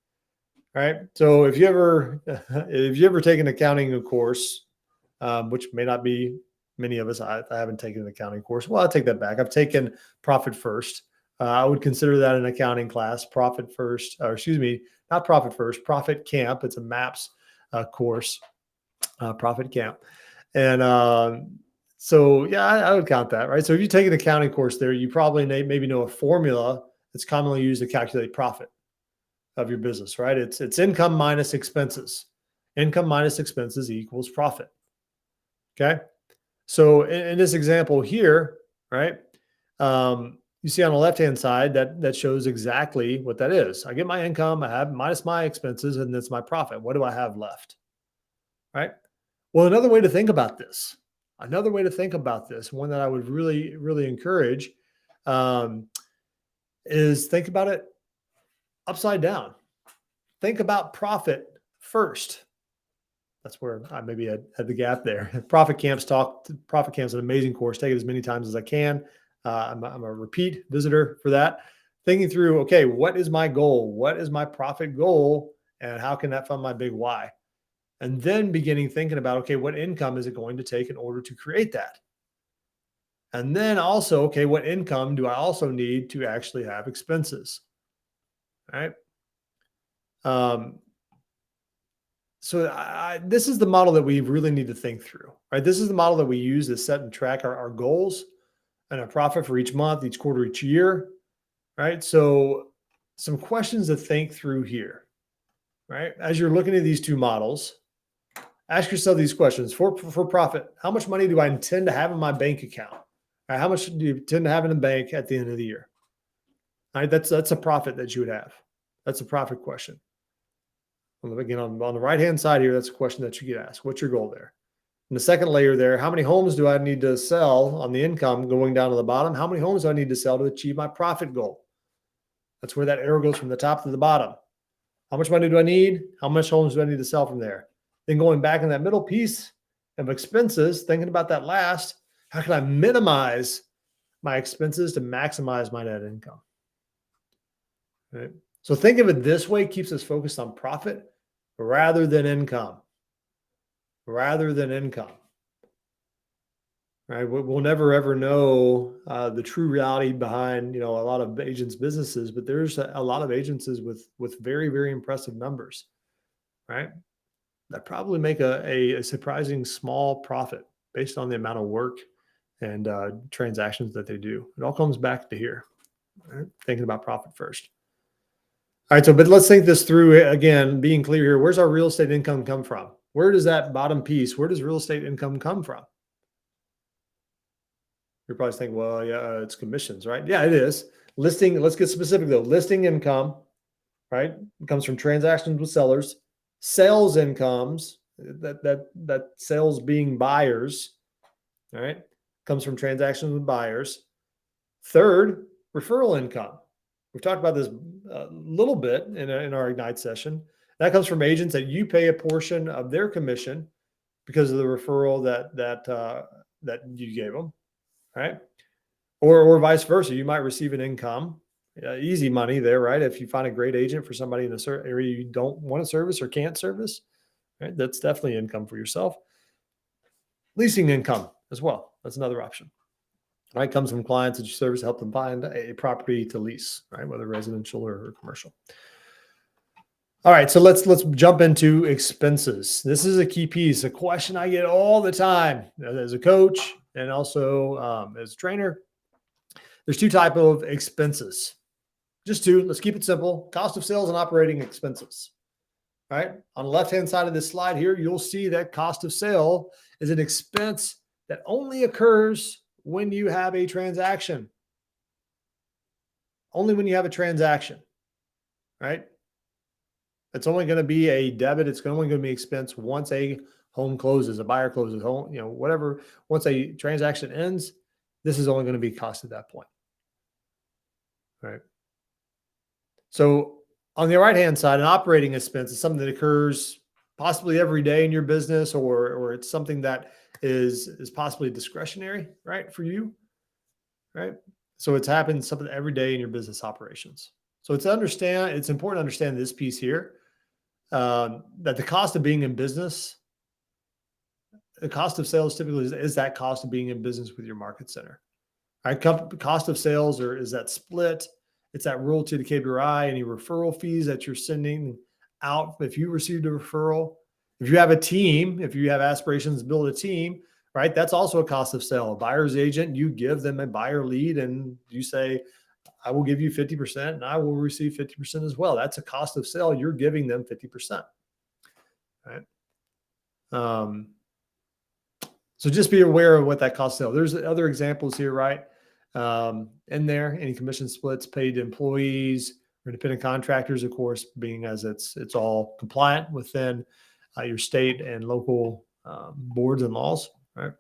Right. So if you ever if you ever take an accounting course, which may not be many of us, I haven't taken an accounting course. Well, I'll take that back. I've taken Profit First. I would consider that an accounting class. Profit First, or excuse me, not Profit First. Profit Camp. It's a MAPS course. Profit Camp, and so yeah, I would count that, right? So if you take an accounting course there, you probably maybe know a formula that's commonly used to calculate profit of your business, right? It's income minus expenses. Income minus expenses equals profit. Okay. So in this example here, right? You see on the left-hand side that shows exactly what that is. I get my income, I have minus my expenses, and that's my profit. What do I have left? Right. Well, another way to think about this, one that I would really, really encourage, um, is think about it upside down. Think about profit first. That's where I maybe had the gap there. Profit Camp's an amazing course. Take it as many times as I can. I'm a repeat visitor for that. Thinking through, okay, what is my goal? What is my profit goal? And how can that fund my big why? And then beginning thinking about, okay, what income is it going to take in order to create that? And then also, okay, what income do I also need to actually have expenses? Right. Um, So this is the model that we really need to think through, right? This is the model that we use to set and track our goals and our profit for each month, each quarter, each year, right? So some questions to think through here, right? As you're looking at these two models, ask yourself these questions. For profit, how much money do I intend to have in my bank account? Right? How much do you intend to have in the bank at the end of the year? All right, that's a profit that you would have. That's a profit question. Again, on the right-hand side here, that's a question that you get asked. What's your goal there? And the second layer there, how many homes do I need to sell on the income going down to the bottom? How many homes do I need to sell to achieve my profit goal? That's where that arrow goes from the top to the bottom. How much money do I need? How much homes do I need to sell from there? Then going back in that middle piece of expenses, thinking about that last, how can I minimize my expenses to maximize my net income? Right? So think of it this way, keeps us focused on profit rather than income. Rather than income. Right? We'll never ever know the true reality behind a lot of agents' businesses, but there's a lot of agencies with very very impressive numbers, right? That probably make a surprising small profit based on the amount of work and transactions that they do. It all comes back to here, right? Thinking about profit first. All right, so but let's think this through again, being clear here. Where's our real estate income come from? Where does that bottom piece, where does real estate income come from? You're probably thinking, well, yeah, it's commissions, right? Yeah, it is. Listing, let's get specific though. Listing income, right? It comes from transactions with sellers. Sales incomes, that sales being buyers, all right, comes from transactions with buyers. Third, referral income. We've talked about this a little bit in our Ignite session. That comes from agents that you pay a portion of their commission because of the referral that you gave them, right? Or vice versa. You might receive an income, easy money there, right? If you find a great agent for somebody in a certain area you don't want to service or can't service, right? That's definitely income for yourself. Leasing income as well. That's another option. Right, comes from clients that you service, help them find a property to lease, right, whether residential or commercial. All right, so let's jump into expenses. This is a key piece, a question I get all the time as a coach and also as a trainer. There's two types of expenses, just two. Let's keep it simple: cost of sales and operating expenses. All right, on the left-hand side of this slide here, you'll see that cost of sale is an expense that only occurs when you have a transaction. Only when you have a transaction, right? It's only going to be a debit. It's only going to be expense once a home closes, a buyer closes, home, whatever. Once a transaction ends, this is only going to be cost at that point, right? So on the right-hand side, an operating expense is something that occurs possibly every day in your business, or it's something that is possibly discretionary, right, for you, right? So it's happened something every day in your business operations. So it's important to understand this piece here, that the cost of being in business, the cost of sales typically is that cost of being in business with your market center. All right, cost of sales is that split. It's that royalty to KPI, any referral fees that you're sending out. If you received a referral, if you have a team, if you have aspirations to build a team, right, that's also a cost of sale. A buyer's agent, you give them a buyer lead and you say, I will give you 50% and I will receive 50% as well. That's a cost of sale. You're giving them 50%, right? So just be aware of what that cost of sale. There's other examples here, right? In there, any commission splits paid to employees or independent contractors, of course, being as it's all compliant within your state and local boards and laws, right?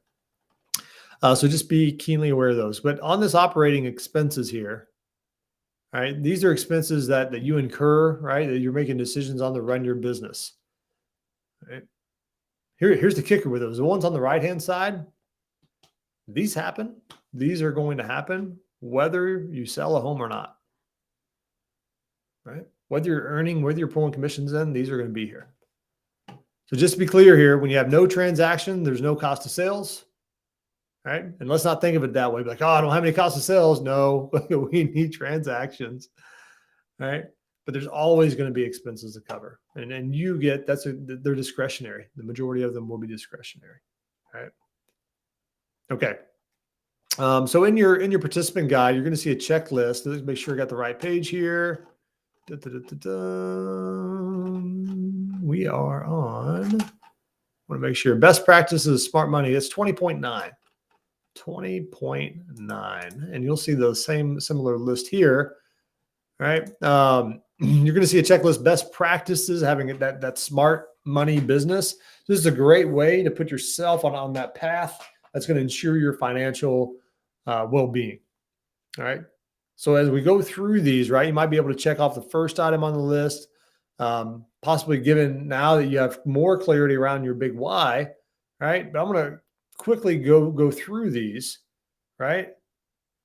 So just be keenly aware of those. But on this operating expenses here, all right, these are expenses that you incur, right? That you're making decisions on to run your business. Right? Here's the kicker with those. The ones on the right-hand side, these happen. These are going to happen whether you sell a home or not, right? Whether you're earning, whether you're pulling commissions in, these are going to be here. So just to be clear here, when you have no transaction, there's no cost of sales, right? And let's not think of it that way. Like, oh, I don't have any cost of sales. No, we need transactions, right? But there's always going to be expenses to cover. And you get, they're discretionary. The majority of them will be discretionary, right? Okay. So in your participant guide, you're going to see a checklist. Let's make sure I got the right page here. We are on, I want to make sure, best practices, smart money. It's 20.9. 20.9. And you'll see the similar list here, right? You're going to see a checklist, best practices, having that smart money business. This is a great way to put yourself on that path that's going to ensure your financial well-being. All right. So as we go through these, right, you might be able to check off the first item on the list, possibly given now that you have more clarity around your big why, right? But I'm going to quickly go through these, right?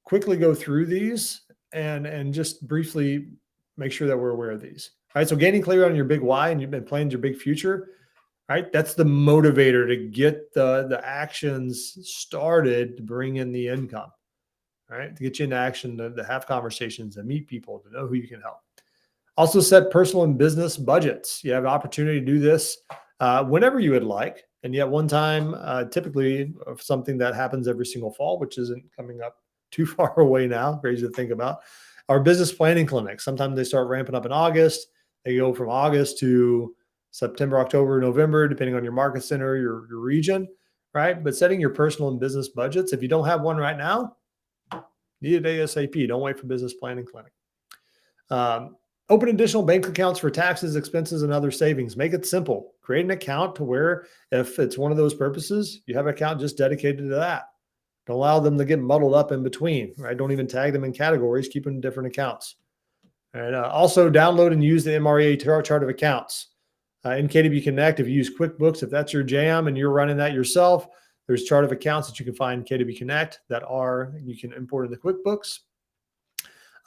Quickly go through these and just briefly make sure that we're aware of these. All right. So gaining clarity on your big why and you've been planning your big future, right? That's the motivator to get the actions started to bring in the income, right? To get you into action, to have conversations, to meet people, to know who you can help. Also set personal and business budgets. You have an opportunity to do this whenever you would like. And yet one time, typically of something that happens every single fall, which isn't coming up too far away now, crazy to think about, our business planning clinics. Sometimes they start ramping up in August. They go from August to September, October, November, depending on your market center, your region, right? But setting your personal and business budgets, if you don't have one right now, need it ASAP. Don't wait for business planning clinic. Open additional bank accounts for taxes, expenses, and other savings. Make it simple. Create an account to where if it's one of those purposes, you have an account just dedicated to that. Don't allow them to get muddled up in between, right? Don't even tag them in categories. Keep them in different accounts. And also download and use the MREA chart of accounts. In KW Connect, if you use QuickBooks, if that's your jam and you're running that yourself, there's chart of accounts that you can find in KW Connect that you can import into QuickBooks.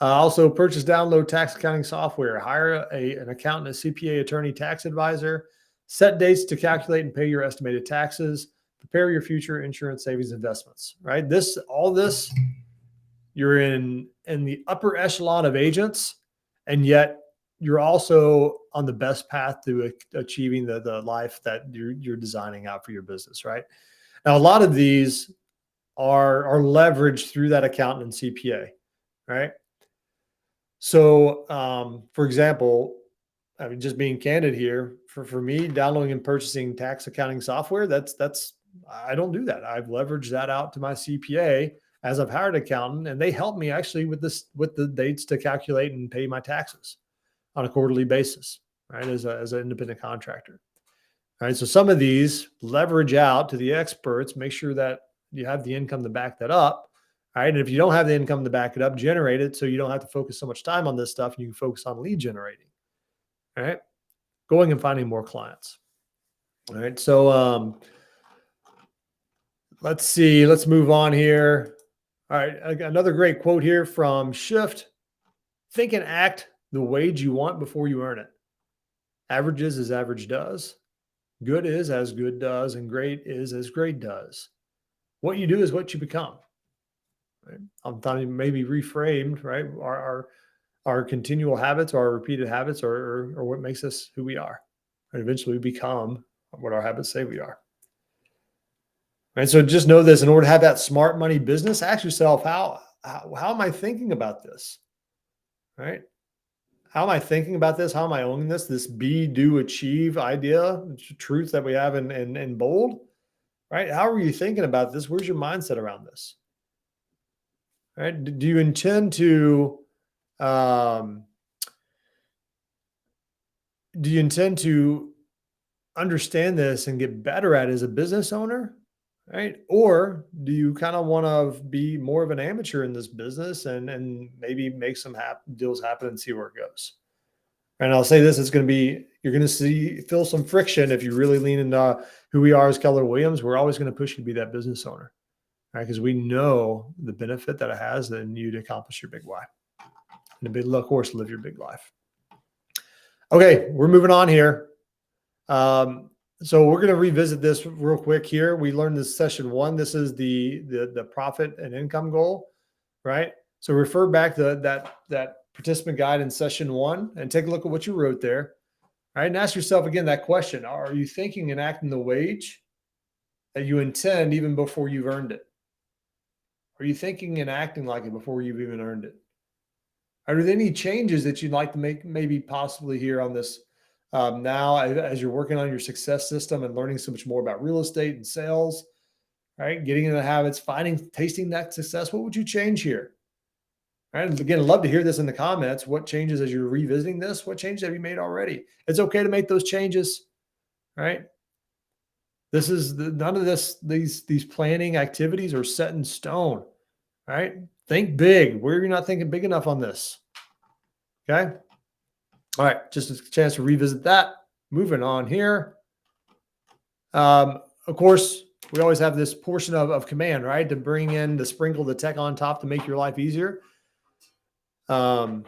Also, purchase, download tax accounting software, hire an accountant, a CPA, attorney, tax advisor, set dates to calculate and pay your estimated taxes, prepare your future insurance, savings, investments, right? All this, you're in the upper echelon of agents, and yet you're also on the best path to achieving the life that you're designing out for your business, right? Now, a lot of these are leveraged through that accountant and CPA, right? So, for example, I mean, just being candid here, for me, downloading and purchasing tax accounting software, I don't do that. I've leveraged that out to my CPA as I've hired an accountant, and they help me actually with the dates to calculate and pay my taxes on a quarterly basis, right? As an independent contractor. All right. So some of these leverage out to the experts, make sure that you have the income to back that up. All right. And if you don't have the income to back it up, generate it so you don't have to focus so much time on this stuff and you can focus on lead generating. All right. Going and finding more clients. All right. So let's see. Let's move on here. All right. Another great quote here from Shift. Think and act the wage you want before you earn it. Average is as average does. Good is as good does, and great is as great does. What you do is what you become. Right? I'm talking maybe reframed, right? Our continual habits, our repeated habits, are what makes us who we are. And eventually we become what our habits say we are. Right? So just know this: in order to have that smart money business, ask yourself, how am I thinking about this? Right? How am I thinking about this? How am I owning this be, do, achieve idea, truth that we have in bold, right? How are you thinking about this? Where's your mindset around this? Right? Do you intend to, understand this and get better at it as a business owner? Right? Or do you kind of want to be more of an amateur in this business and maybe make some deals happen and see where it goes? And I'll say this, you're going to feel some friction if you really lean into who we are as Keller Williams. We're always going to push you to be that business owner, right? Because we know the benefit that it has in you to accomplish your big why. And of course, live your big life. Okay, we're moving on here. So we're going to revisit this real quick here. We learned this session 1. This is the profit and income goal, right? So refer back to that participant guide in session 1 and take a look at what you wrote there. All right. And ask yourself again that question: are you thinking and acting the wage that you intend even before you've earned it? Are you thinking and acting like it before you've even earned it? Are there any changes that you'd like to make, maybe possibly here on this now as you're working on your success system and learning so much more about real estate and sales, right? Getting into the habits, tasting that success. What would you change here? All right. And again, I'd love to hear this in the comments. What changes as you're revisiting this? What changes have you made already? It's okay to make those changes, right? None of these planning activities are set in stone, right? Think big. Where are you not thinking big enough on this? Okay. All right. Just a chance to revisit that. Moving on here. Of course, we always have this portion of command, right? To sprinkle the tech on top to make your life easier. All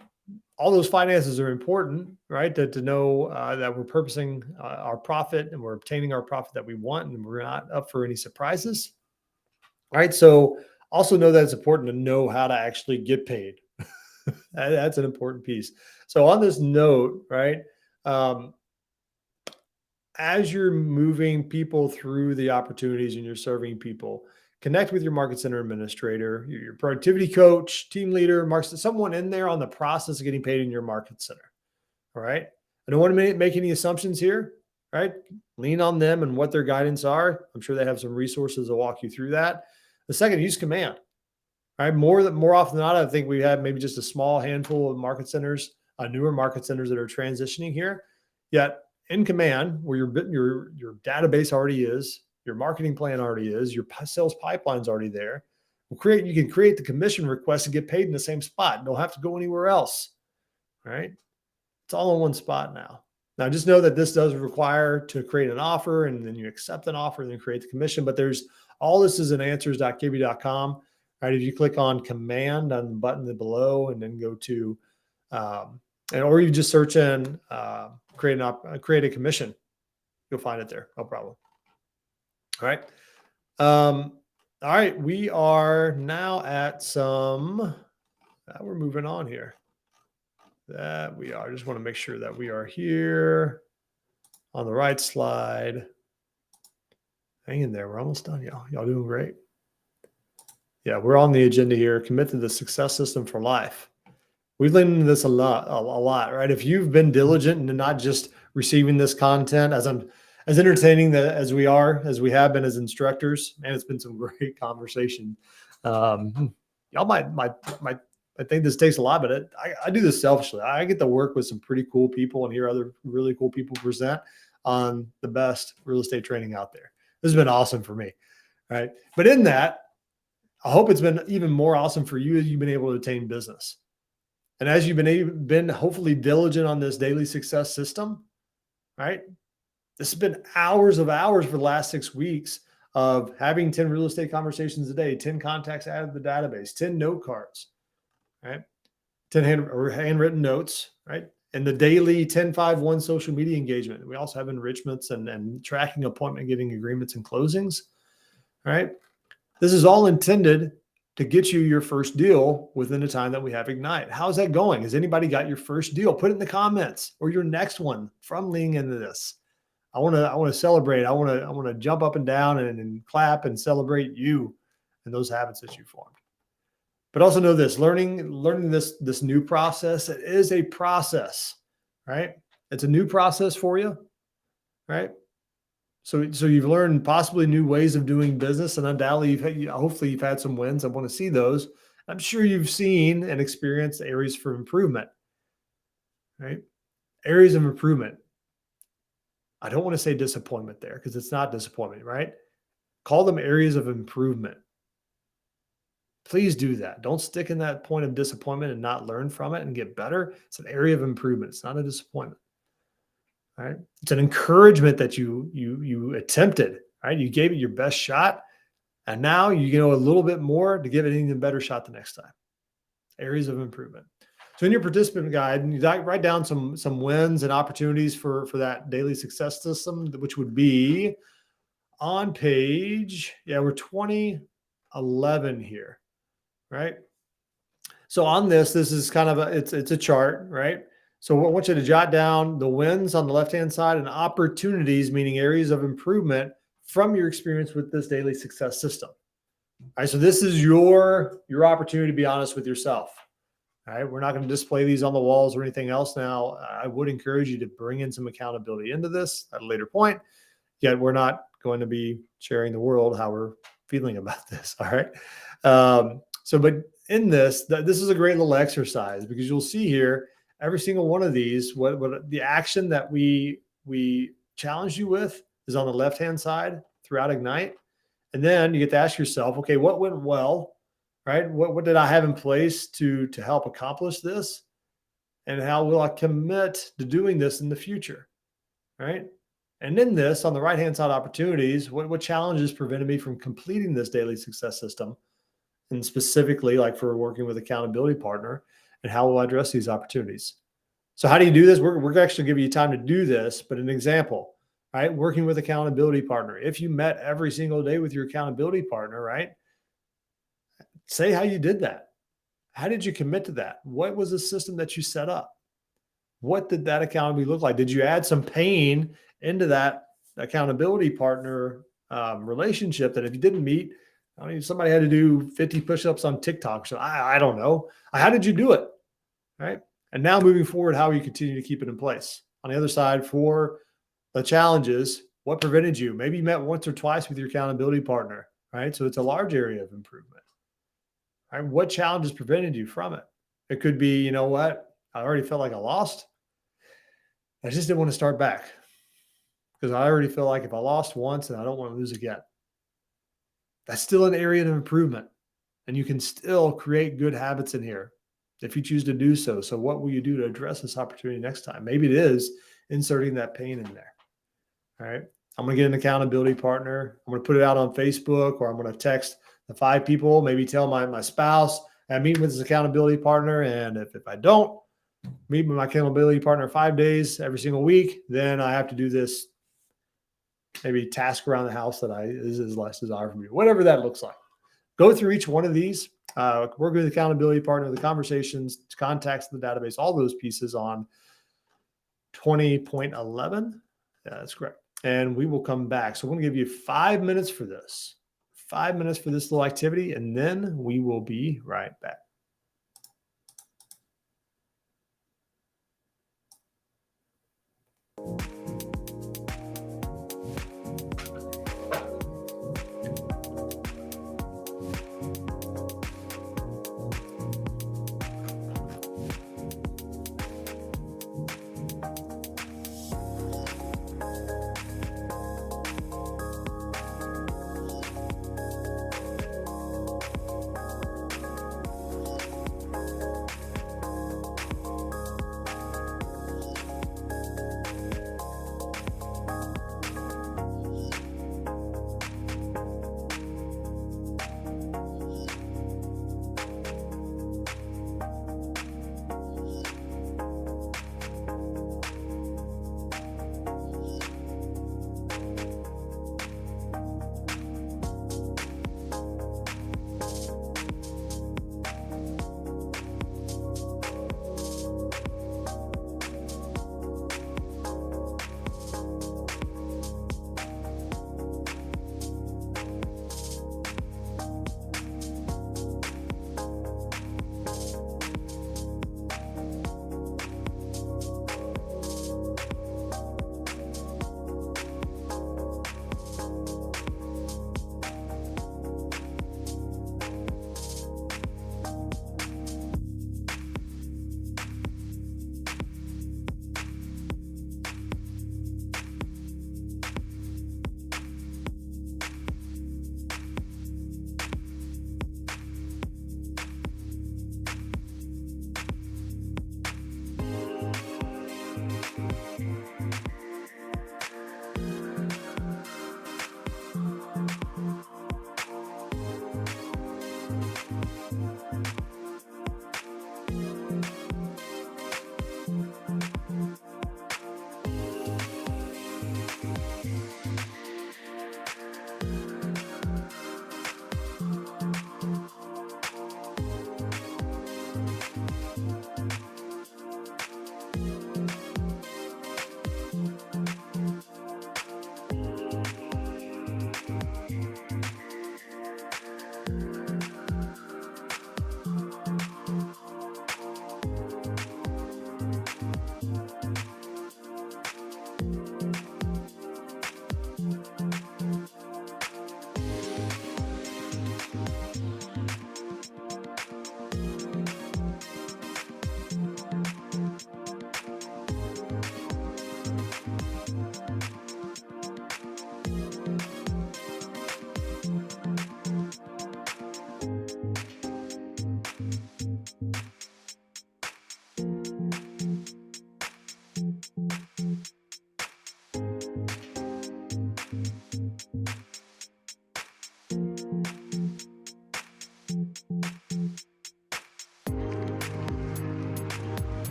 those finances are important, right? To know that we're purposing our profit and we're obtaining our profit that we want, and we're not up for any surprises. All right. So also know that it's important to know how to actually get paid. That's an important piece. So on this note, right, as you're moving people through the opportunities and you're serving people, connect with your market center administrator, your productivity coach, team leader, someone in there on the process of getting paid in your market center. All right. I don't want to make any assumptions here, right? Lean on them and what their guidance are. I'm sure they have some resources to walk you through that. The second, use command. All right. More often than not, I think we have maybe just a small handful of market centers, newer market centers that are transitioning here. Yet in command, where your database already is, your marketing plan already is, your sales pipeline's already there. You can create the commission request and get paid in the same spot. Don't have to go anywhere else. All right. It's all in one spot now. Now, just know that this does require to create an offer, and then you accept an offer and then create the commission. But there's all this is in answers.kb.com. Right. If you click on command on the button below and then go to, or you just search in create a commission, you'll find it there. No problem. All right. All right. We are now at we're moving on here. That we are. I just want to make sure that we are here on the right slide. Hang in there. We're almost done, y'all. Y'all doing great. Yeah, we're on the agenda here. Commit to the success system for life. We've leaned into this a lot, right? If you've been diligent and not just receiving this content as entertaining as we have been as instructors, man, it's been some great conversation. Y'all might think this takes a lot, but I do this selfishly. I get to work with some pretty cool people and hear other really cool people present on the best real estate training out there. This has been awesome for me, right? But in that, I hope it's been even more awesome for you as you've been able to attain business. And as you've been hopefully diligent on this daily success system, right? This has been hours for the last 6 weeks of having 10 real estate conversations a day, 10 contacts added to the database, 10 note cards, right? 10 handwritten notes, right? And the daily 10-5-1 social media engagement. We also have enrichments and tracking appointment, getting agreements and closings, right? This is all intended to get you your first deal within the time that we have Ignite. How's that going? Has anybody got your first deal? Put it in the comments or your next one from leaning into this. I want to celebrate. I want to jump up and down and clap and celebrate you and those habits that you formed. But also know this, learning this new process, it is a process, right? It's a new process for you, right? So you've learned possibly new ways of doing business, and undoubtedly, hopefully you've had some wins. I want to see those. I'm sure you've seen and experienced areas for improvement, right? Areas of improvement. I don't want to say disappointment there because it's not disappointment, right? Call them areas of improvement. Please do that. Don't stick in that point of disappointment and not learn from it and get better. It's an area of improvement. It's not a disappointment. Right? It's an encouragement that you attempted, right? You gave it your best shot, and now you know a little bit more to give it an even better shot the next time. Areas of improvement. So in your participant guide, you write down some wins and opportunities for that daily success system, which would be on page, we're 2011 here, right? So on this is kind of it's a chart, right? So I want you to jot down the wins on the left-hand side and opportunities, meaning areas of improvement from your experience with this daily success system. All right. So this is your opportunity to be honest with yourself. All right. We're not going to display these on the walls or anything else now. I would encourage you to bring in some accountability into this at a later point. Yet we're not going to be sharing the world how we're feeling about this. All right. But in this is a great little exercise because you'll see here, every single one of these, what the action that we challenge you with is on the left-hand side throughout Ignite. And then you get to ask yourself, okay, what went well, right? What did I have in place to help accomplish this? And how will I commit to doing this in the future, right? And in this, on the right-hand side opportunities, what challenges prevented me from completing this daily success system? And specifically, like for working with accountability partner, and how will I address these opportunities? So how do you do this? We're actually giving you time to do this, but an example, right? Working with accountability partner. If you met every single day with your accountability partner, right? Say how you did that. How did you commit to that? What was the system that you set up? What did that accountability look like? Did you add some pain into that accountability partner relationship that if you didn't meet, I mean, somebody had to do 50 push-ups on TikTok. So I don't know. How did you do it? Right. And now moving forward, how will you continue to keep it in place? On the other side, for the challenges, what prevented you? Maybe you met once or twice with your accountability partner, right? So it's a large area of improvement. Right? What challenges prevented you from it? It could be, you know what? I already felt like I lost. I just didn't want to start back because I already feel like if I lost once and I don't want to lose again. That's still an area of improvement. And you can still create good habits in here if you choose to do so. So what will you do to address this opportunity next time? Maybe it is inserting that pain in there. All right. I'm going to get an accountability partner. I'm going to put it out on Facebook, or I'm going to text the 5 people, maybe tell my spouse I'm meeting with this accountability partner. And if I don't meet with my accountability partner 5 days every single week, then I have to do this maybe task around the house that is less desirable for me, whatever that looks like. Go through each one of these, work with the accountability partner, the conversations, contacts in the database, all those pieces on 20.11. Yeah, that's correct. And we will come back. So I'm going to give you 5 minutes for this, 5 minutes for this little activity, and then we will be right back.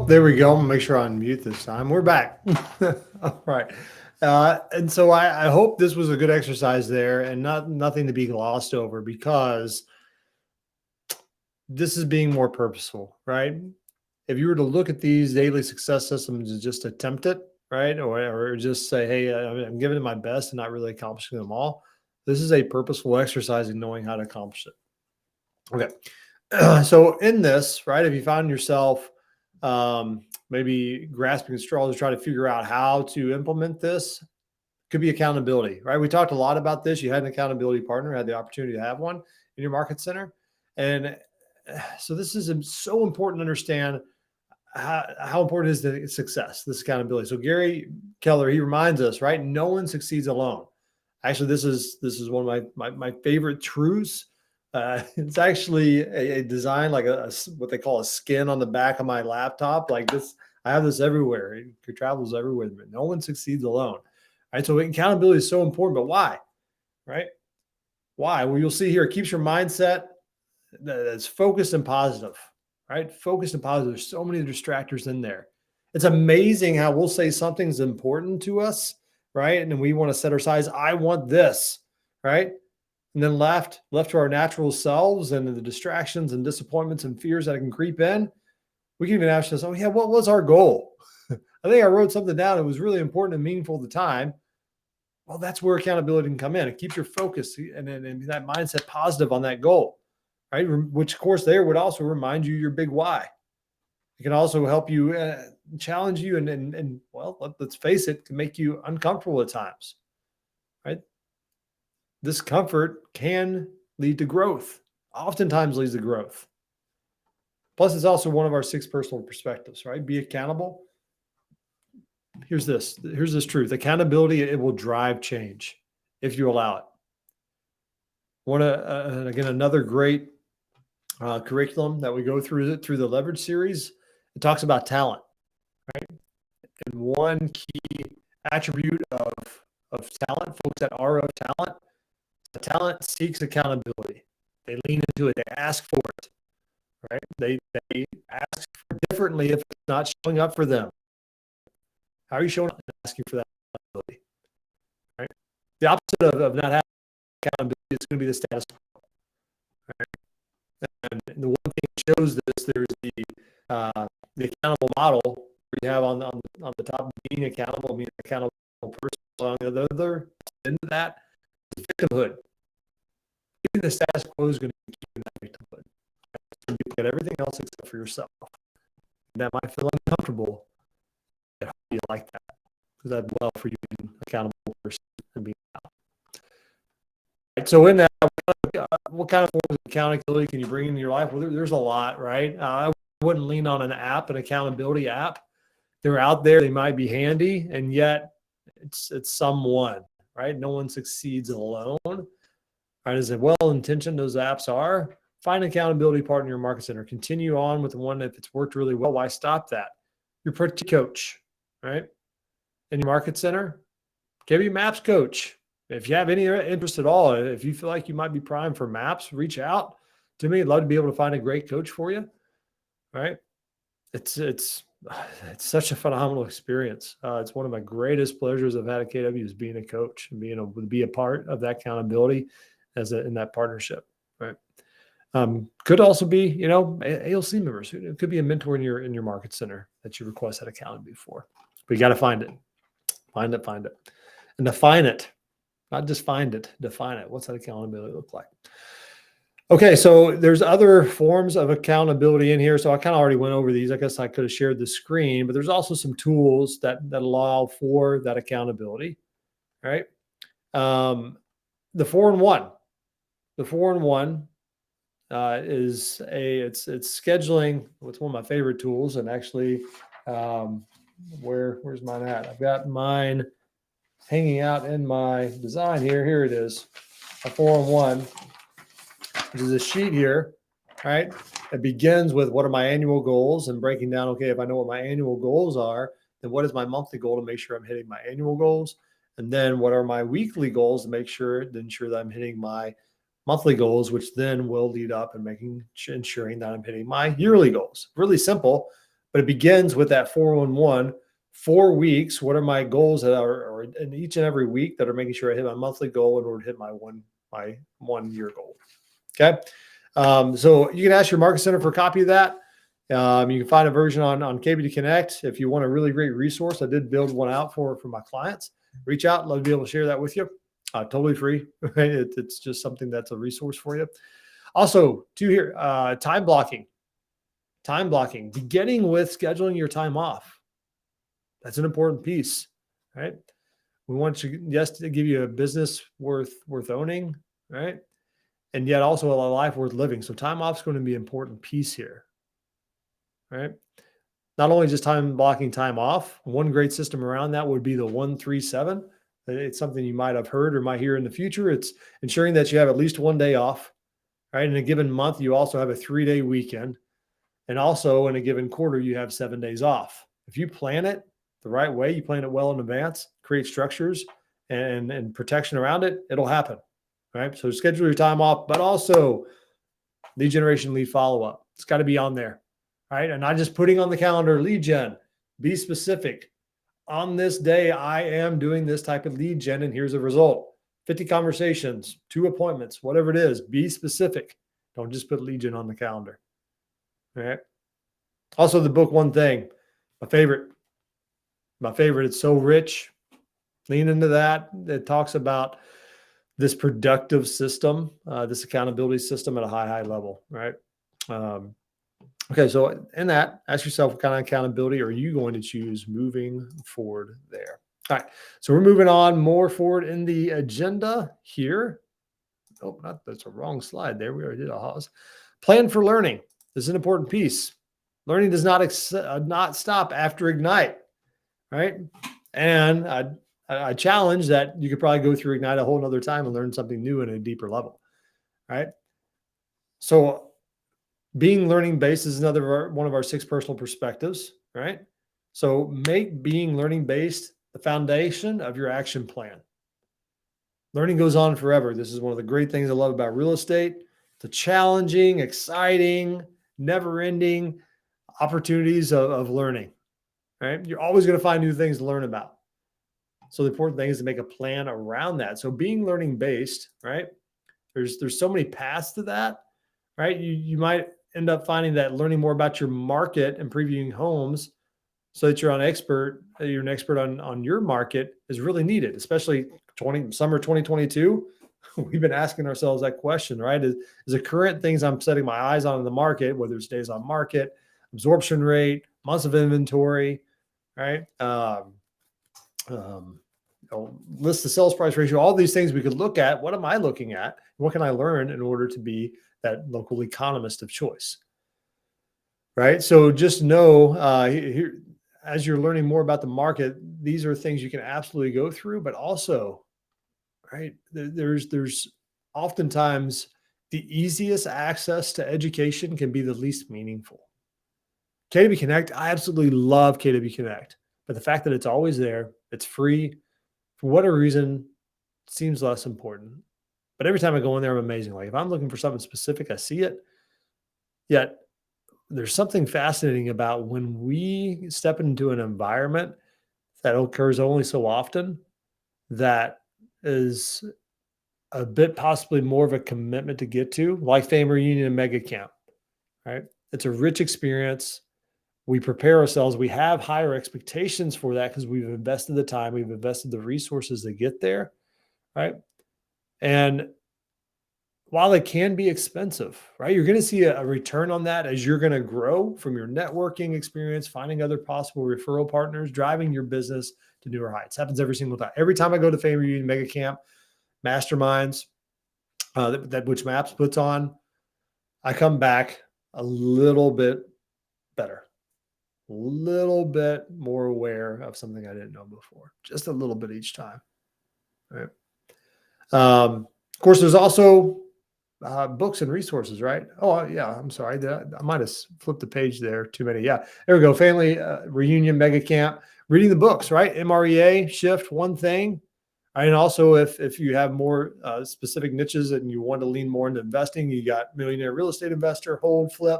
There we go. I'm gonna make sure I unmute this time. We're back. All right. And so I hope this was a good exercise there and nothing to be glossed over, because this is being more purposeful, right? If you were to look at these daily success systems and just attempt it, right? Or just say, hey, I'm giving it my best and not really accomplishing them all. This is a purposeful exercise in knowing how to accomplish it. Okay. So in this, right, if you found yourself maybe grasping at straws to try to figure out how to implement this, could be accountability, right? We talked a lot about this. You had an accountability partner, had the opportunity to have one in your market center. And so this is so important to understand how important is the success, this accountability. So Gary Keller, he reminds us, right? No one succeeds alone. Actually, this is one of my favorite truths. It's actually a design like a what they call a skin on the back of my laptop. Like this, I have this everywhere. It travels everywhere. But no one succeeds alone. Right. So accountability is so important, but why? Right? Why? Well, you'll see here, it keeps your mindset that's focused and positive. Right? Focused and positive. There's so many distractors in there. It's amazing how we'll say something's important to us, right? And then we want to set our sights. I want this, right? And then left to our natural selves and the distractions and disappointments and fears that can creep in, we can even ask ourselves, oh yeah, what was our goal? I think I wrote something down that was really important and meaningful at the time. Well, that's where accountability can come in. It keeps your focus and that mindset positive on that goal, right? Which, of course, there would also remind you your big why. It can also help you challenge you and well, let's face it, can make you uncomfortable at times, right? Discomfort can lead to growth, oftentimes leads to growth. Plus, it's also one of our 6 personal perspectives, right? Be accountable. Here's this truth. Accountability, it will drive change if you allow it. Again, another great curriculum that we go through the Leverage series, it talks about talent, right? And one key attribute of talent, folks that are of talent, the talent seeks accountability. They lean into it. They ask for it, right? They ask for differently if it's not showing up for them. How are you showing up and asking for that accountability, right? The opposite of not having accountability is going to be the status quo, right? And the one thing that shows this, there's the accountable model where you have on the top being accountable, being an accountable person. On the other end of that is victimhood. Keeping the status quo is going to keep you in that victimhood. You look at everything else except for yourself. And that might feel uncomfortable. How do you like that? Because that's well for you being an accountable person and being accountable. Right, so in that, what kind of forms of accountability can you bring into your life? Well, there's a lot, right? I wouldn't lean on an accountability app. They're out there. They might be handy, and yet it's someone, right? No one succeeds alone. Right? As well-intentioned those apps are, find an accountability partner in your market center. Continue on with the one if it's worked really well. Why stop that? Your pretty coach, right? In your market center, give your maps coach. If you have any interest at all, if you feel like you might be primed for maps, reach out to me. I'd love to be able to find a great coach for you. Right? It's such a phenomenal experience. It's one of my greatest pleasures I've had at KW is being a coach and being able to be a part of that accountability in that partnership. Right? Could also be, ALC members. It could be a mentor in your market center that you request that accountability for. But you got to find it. Find it. And define it. Not just find it, define it. What's that accountability look like? Okay, so there's other forms of accountability in here. So I kind of already went over these. I guess I could have shared the screen, but there's also some tools that allow for that accountability, right? The 4-in-1. The 4-in-1 is it's scheduling. It's one of my favorite tools, and actually, where's mine at? I've got mine hanging out in my design here. Here it is, a 4-in-1. This is a sheet here, right? It begins with what are my annual goals and breaking down, okay, if I know what my annual goals are, then what is my monthly goal to make sure I'm hitting my annual goals? And then what are my weekly goals to ensure that I'm hitting my monthly goals, which then will lead up and ensuring that I'm hitting my yearly goals. Really simple, But it begins with that 411, 4 weeks. What are my goals that are in each and every week that are making sure I hit my monthly goal in order to hit my 1 year goal? Okay. So you can ask your market center for a copy of that. You can find a version on KBD Connect. If you want a really great resource, I did build one out for my clients. Reach out. Love to be able to share that with you. Totally free. Right? It's just something that's a resource for you. Also, here, time blocking. Time blocking, beginning with scheduling your time off. That's an important piece, right? We want you, yes, to give you a business worth owning, right? And yet also a life worth living. So time off is going to be an important piece here, right? Not only just time blocking time off, one great system around that would be the 1-3-7. It's something you might have heard or might hear in the future. It's ensuring that you have at least one day off, right? In a given month, you also have a 3-day weekend. And also in a given quarter, you have 7 days off. If you plan it the right way, you plan it well in advance, create structures and protection around it, it'll happen, right? So schedule your time off, but also lead generation, lead follow-up. It's got to be on there, right? And not just putting on the calendar lead gen. Be specific. On this day, I am doing this type of lead gen, and here's the result. 50 conversations, 2 appointments, whatever it is. Be specific. Don't just put lead gen on the calendar. All right. Also, the book One Thing, my favorite. It's so rich. Lean into that. It talks about this productive system, this accountability system at a high level, right? Okay, so in that, ask yourself what kind of accountability are you going to choose moving forward there? All right, so we're moving on more forward in the agenda here. Oh, that's a wrong slide there. We already did a pause. Plan for learning. This is an important piece. Learning does not stop after Ignite, right? And I challenge that you could probably go through Ignite a whole nother time and learn something new at a deeper level, right? So being learning based is another one of our 6 personal perspectives, right? So make being learning based the foundation of your action plan. Learning goes on forever. This is one of the great things I love about real estate. The challenging, exciting, never-ending opportunities of learning, right? You're always going to find new things to learn about. So the important thing is to make a plan around that. So being learning based, right? There's so many paths to that, right? You might end up finding that learning more about your market and previewing homes so that you're an expert on your market is really needed, especially summer 2022. We've been asking ourselves that question, right? Is the current things I'm setting my eyes on in the market, whether it's days on market, absorption rate, months of inventory, right? List the sales price ratio, all these things we could look at. What am I looking at? What can I learn in order to be that local economist of choice? Right. So just know here, as you're learning more about the market, these are things you can absolutely go through, but also, right, there's oftentimes the easiest access to education can be the least meaningful. KW Connect, I absolutely love KW Connect, but the fact that it's always there, it's free, for whatever reason, seems less important. But every time I go in there, I'm amazing. Like if I'm looking for something specific, I see it. Yet there's something fascinating about when we step into an environment that occurs only so often that is a bit possibly more of a commitment to get to, like Fame Reunion and Mega Camp, right? It's a rich experience. We prepare ourselves. We have higher expectations for that because we've invested the time, we've invested the resources to get there, right? And while it can be expensive, right, you're going to see a return on that as you're going to grow from your networking experience, finding other possible referral partners, driving your business to newer heights. Happens every single time. Every time I go to Fame Reunion, Mega Camp, Masterminds, that which Maps puts on, I come back a little bit better, a little bit more aware of something I didn't know before, just a little bit each time. Right. Of course, there's also books and resources, right? Oh, yeah. I'm sorry. I might have flipped the page there. Too many. Yeah. There we go. Family Reunion, Mega Camp, reading the books, right? MREA, Shift, One Thing. And also, if you have more specific niches and you want to lean more into investing, you got Millionaire Real Estate Investor, Hold, Flip,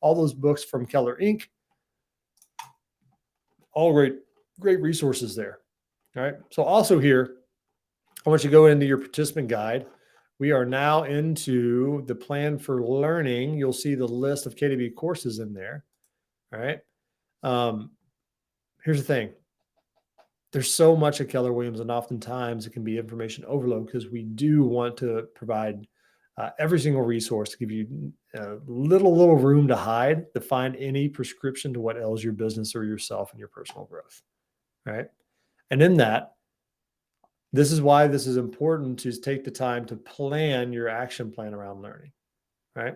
all those books from Keller Inc. All great resources there. All right. So also here, I want you to go into your participant guide. We are now into the plan for learning. You'll see the list of KW courses in there. All right. Um, here's the thing. There's so much at Keller Williams, and oftentimes it can be information overload because we do want to provide every single resource to give you little room to hide to find any prescription to what ails your business or yourself and your personal growth. Right. And in that, this is why this is important to take the time to plan your action plan around learning. Right.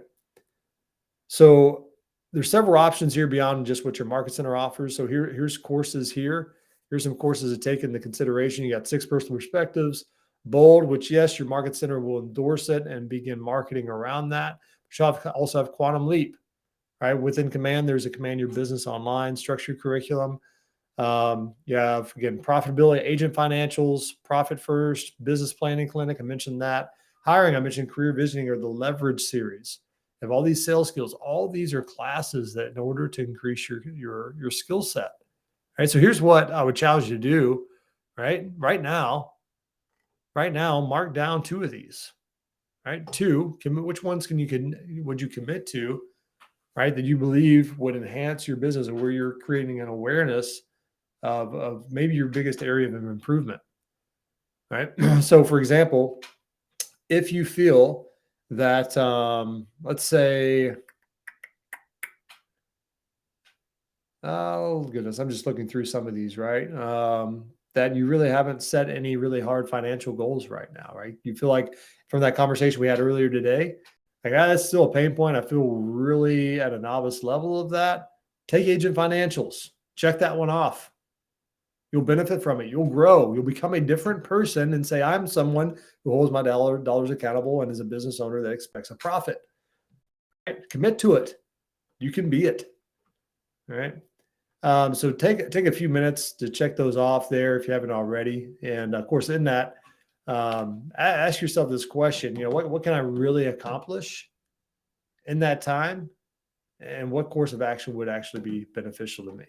So there's several options here beyond just what your market center offers. So here's courses here. Here's some courses to take into consideration. You got 6 personal perspectives, bold, which yes, your market center will endorse it and begin marketing around that. You also have quantum leap, right? Within command, there's a command your business online structured curriculum. You have, again, profitability, agent financials, profit first, business planning clinic. I mentioned that. Hiring, I mentioned career visioning or the leverage series. You have all these sales skills. All these are classes that in order to increase your skill set. Right. So here's what I would challenge you to do. Right now, mark down 2 of these. Right. 2, which ones would you commit to, right? That you believe would enhance your business and where you're creating an awareness of maybe your biggest area of improvement, right? So, for example, if you feel that, let's say, oh goodness, I'm just looking through some of these, right? That you really haven't set any really hard financial goals right now, right? You feel like from that conversation we had earlier today, like, that's still a pain point. I feel really at a novice level of that. Take agent financials, check that one off. You'll benefit from it. You'll grow. You'll become a different person and say, I'm someone who holds my dollars accountable and is a business owner that expects a profit. Right? Commit to it. You can be it. All right. So take a few minutes to check those off there if you haven't already. And of course, in that, ask yourself this question, what can I really accomplish in that time? And what course of action would actually be beneficial to me?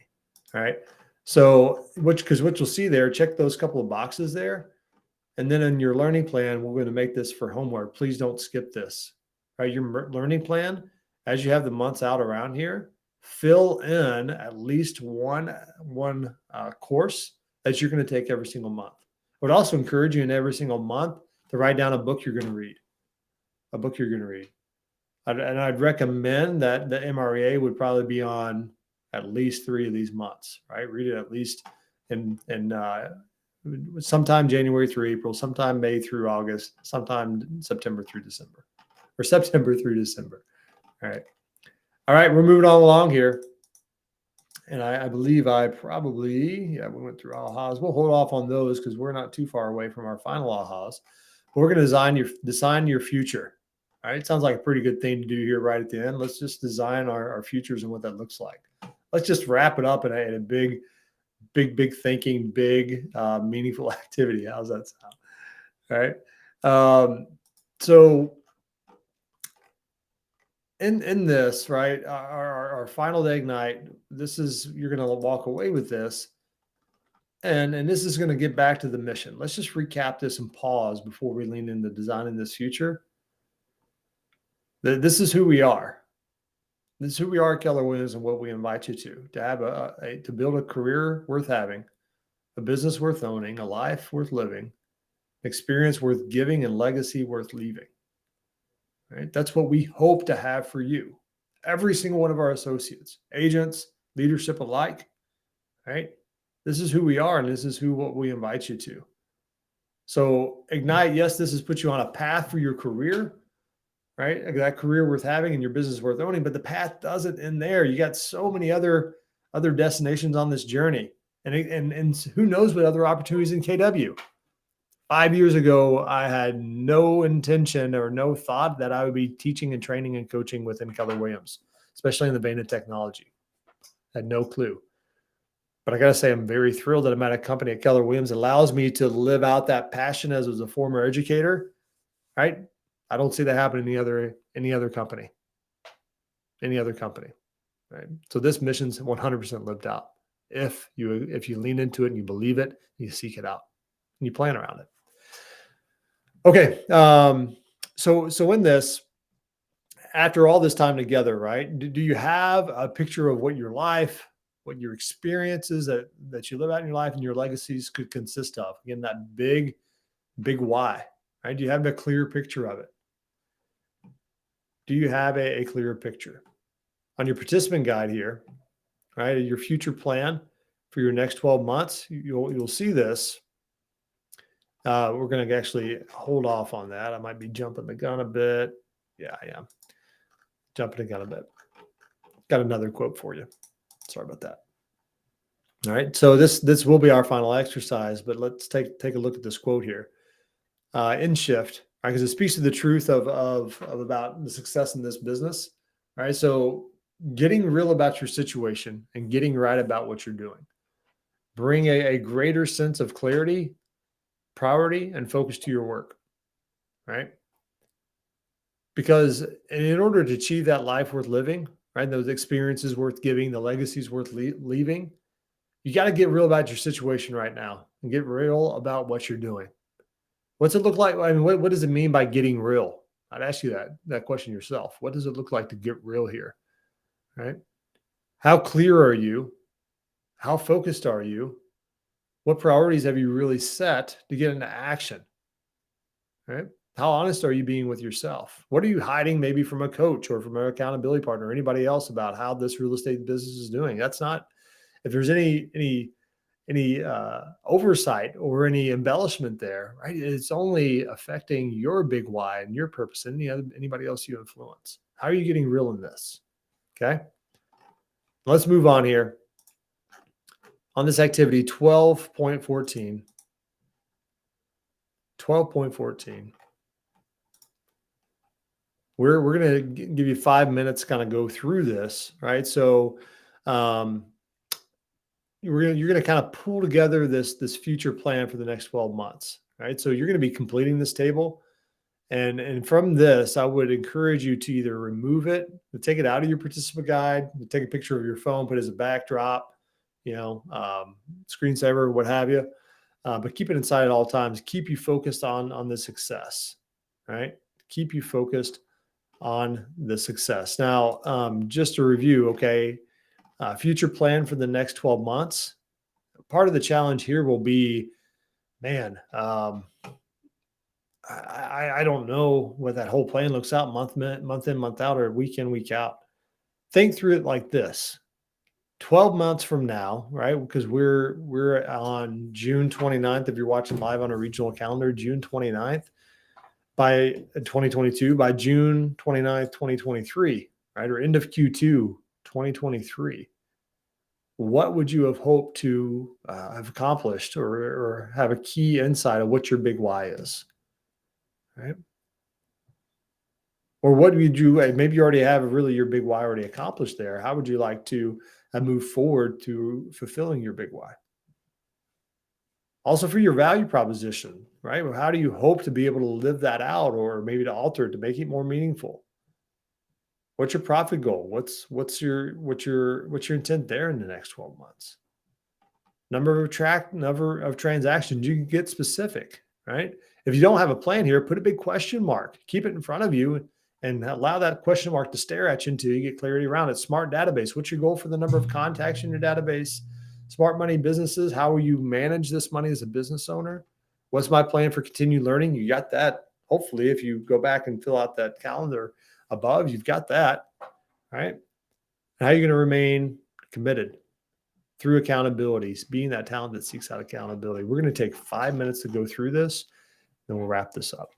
All right. So, because what you'll see there, check those couple of boxes there. And then in your learning plan, we're going to make this for homework. Please don't skip this. All right. Your learning plan, as you have the months out around here, fill in at least one course that you're going to take every single month. I would also encourage you in every single month to write down a book you're going to read. And I'd recommend that the MREA would probably be on at least 3 of these months, right? Read it at least in sometime January through April, sometime May through August, sometime September through December. All right. All right, we're moving on along here. And I believe we went through ahas. We'll hold off on those because we're not too far away from our final ahas. But we're going to design your future. All right, it sounds like a pretty good thing to do here right at the end. Let's just design our futures and what that looks like. Let's just wrap it up in a big thinking, meaningful activity. How's that sound? All right. So in this, right, our final day ignite, you're going to walk away with this. And this is going to get back to the mission. Let's just recap this and pause before we lean into designing this future. This is who we are. This is who we are at Keller Williams and what we invite you to have to build a career worth having, a business worth owning, a life worth living, experience worth giving, and legacy worth leaving. Right? That's what we hope to have for you. Every single one of our associates, agents, leadership alike. Right? This is who we are, and this is what we invite you to. So Ignite, yes, this has put you on a path for your career, right? That career worth having and your business worth owning, but the path doesn't end there. You got so many other destinations on this journey. And who knows what other opportunities in KW. 5 years ago, I had no intention or no thought that I would be teaching and training and coaching within Keller Williams, especially in the vein of technology. I had no clue. But I got to say, I'm very thrilled that I'm at a company at Keller Williams that allows me to live out that passion as a former educator, right? I don't see that happen in any other company, right? So this mission's 100% lived out if you lean into it and you believe it, you seek it out and you plan around it. Okay. So in this, after all this time together, right? Do you have a picture of what your life, what your experiences that you live out in your life and your legacies could consist of? Again, that big why, right? Do you have a clear picture of it? Do you have a clear picture? On your participant guide here, right? Your future plan for your next 12 months, you'll see this. We're going to actually hold off on that. I might be jumping the gun a bit. Yeah, I am jumping the gun a bit. Got another quote for you. Sorry about that. All right. So this will be our final exercise, but let's take a look at this quote here. In shift, right? Because it speaks to the truth of about the success in this business. All right. So getting real about your situation and getting right about what you're doing. Bring a greater sense of clarity, priority, and focus to your work. Right. Because in order to achieve that life worth living, right? Those experiences worth giving, the legacies worth leaving, you got to get real about your situation right now and get real about what you're doing. What's it look like? I mean, what does it mean by getting real? I'd ask you that question yourself. What does it look like to get real here? Right? How clear are you? How focused are you? What priorities have you really set to get into action? Right? How honest are you being with yourself? What are you hiding maybe from a coach or from an accountability partner or anybody else about how this real estate business is doing? That's not, if there's any oversight or any embellishment there, right? It's only affecting your big why and your purpose and anybody else you influence. How are you getting real in this? Okay. Let's move on here. On this activity, 12.14. 12.14. We're going to give you 5 minutes to kind of go through this, right? So you're going to kind of pull together this future plan for the next 12 months, right? So you're going to be completing this table. And from this, I would encourage you to either remove it, to take it out of your participant guide, to take a picture of your phone, put it as a backdrop, screensaver, what have you. But keep it inside at all times. Keep you focused on the success, right? Keep you focused on the success. Now, just to review, okay, future plan for the next 12 months. Part of the challenge here will be, man, I don't know what that whole plan looks out month in, month out, or week in, week out. Think through it like this. 12 months from now, right? Because we're on June 29th. If you're watching live on a regional calendar, June 29th by 2022, by June 29th, 2023, right? Or end of Q2 2023. What would you have hoped to have accomplished or have a key insight of what your big why is, right? Or what would you, maybe you already have really your big why already accomplished there. How would you like to move forward to fulfilling your big why? Also for your value proposition, right? Well, how do you hope to be able to live that out or maybe to alter it to make it more meaningful? What's your profit goal? What's your intent there in the next 12 months? Number of transactions. You can get specific, right? If you don't have a plan here, put a big question mark. Keep it in front of you and allow that question mark to stare at you until you get clarity around it. Smart database. What's your goal for the number of contacts in your database? Smart money businesses. How will you manage this money as a business owner? What's my plan for continued learning? You got that. Hopefully, if you go back and fill out that calendar above, you've got that, right? How are you going to remain committed through accountabilities, being that talent that seeks out accountability? We're going to take 5 minutes to go through this, then we'll wrap this up.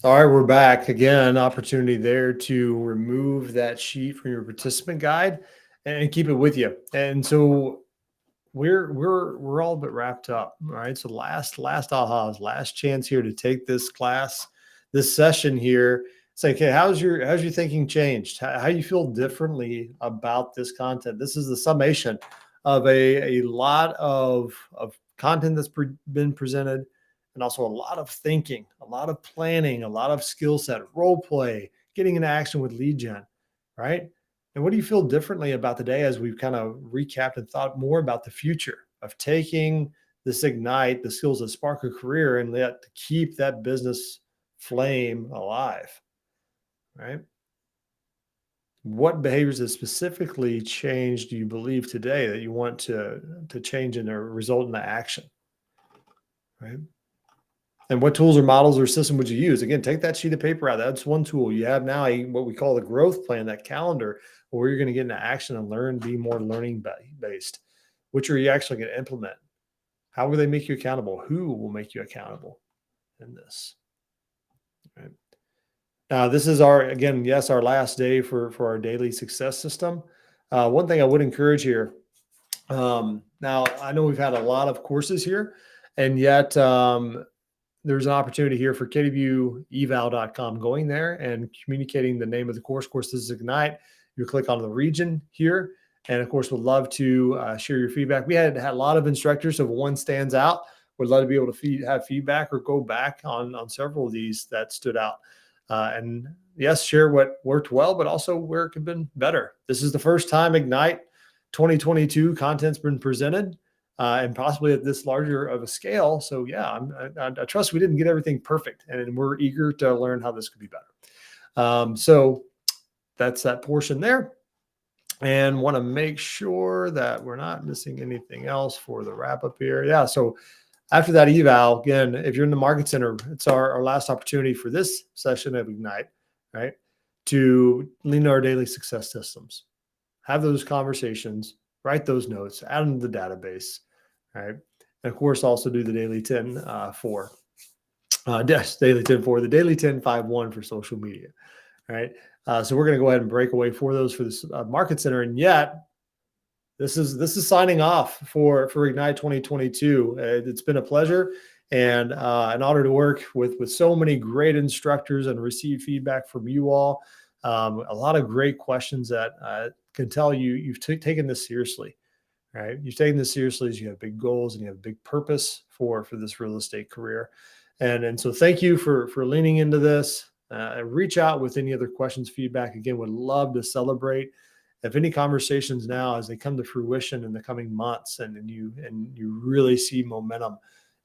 All right, we're back again. Opportunity there to remove that sheet from your participant guide and keep it with you. And so we're all but wrapped up. All right. So last ahas, last chance here to take this class, this session here. Say, okay, how's your thinking changed? How you feel differently about this content? This is the summation of a lot of content that's been presented, and also a lot of thinking, a lot of planning, a lot of skill set, role play, getting into action with lead gen, right? And what do you feel differently about the day as we've kind of recapped and thought more about the future of taking this ignite, the skills that spark a career, and let to keep that business flame alive, right? What behaviors have specifically changed do you believe today that you want to change and result in the action, right? And what tools or models or system would you use? Again, take that sheet of paper out. That's one tool. You have now what we call the growth plan, that calendar where you're going to get into action and learn, be more learning based. Which are you actually going to implement? How will they make you accountable? Who will make you accountable in this? Right. Now, this is our last day for our daily success system. One thing I would encourage here. Now, I know we've had a lot of courses here, and yet there's an opportunity here for kdvueval.com, going there and communicating the name of the course. Of course, this is Ignite. You click on the region here. And of course, would love to share your feedback. We had a lot of instructors. So if one stands out, would love to be able to have feedback or go back on several of these that stood out. And yes, share what worked well, but also where it could have been better. This is the first time Ignite 2022 content's been presented. And possibly at this larger of a scale. So yeah, I trust we didn't get everything perfect, and we're eager to learn how this could be better. So that's that portion there, and want to make sure that we're not missing anything else for the wrap up here. Yeah. So after that eval, again, if you're in the Market Center, it's our last opportunity for this session of Ignite, right? To lean our daily success systems, have those conversations, write those notes, add them to the database, right? And of course, also do the daily 10 4. Daily 10 4, the daily 10 5 1 for social media, right? So we're going to go ahead and break away for those for this Market Center. And yet, this is signing off for Ignite 2022. It's been a pleasure and an honor to work with so many great instructors and receive feedback from you all. A lot of great questions that can tell you've taken this seriously, right? You've taken this seriously as you have big goals and you have a big purpose for this real estate career. And so thank you for leaning into this. Reach out with any other questions, feedback. Again, would love to celebrate if any conversations now as they come to fruition in the coming months and you really see momentum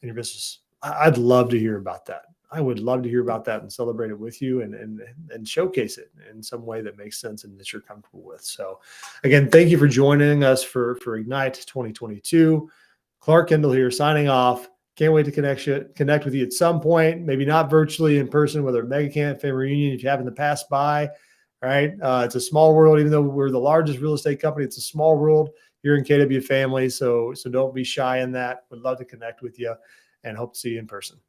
in your business. I'd love to hear about that. I would love to hear about that and celebrate it with you and showcase it in some way that makes sense and that you're comfortable with. So again, thank you for joining us for Ignite 2022. Clark Kendall here signing off. Can't wait to connect with you at some point, maybe not virtually, in person, whether Mega Camp, family reunion, if you happen to pass by, right? It's a small world, even though we're the largest real estate company, it's a small world here in KW family. So don't be shy in that. Would love to connect with you and hope to see you in person.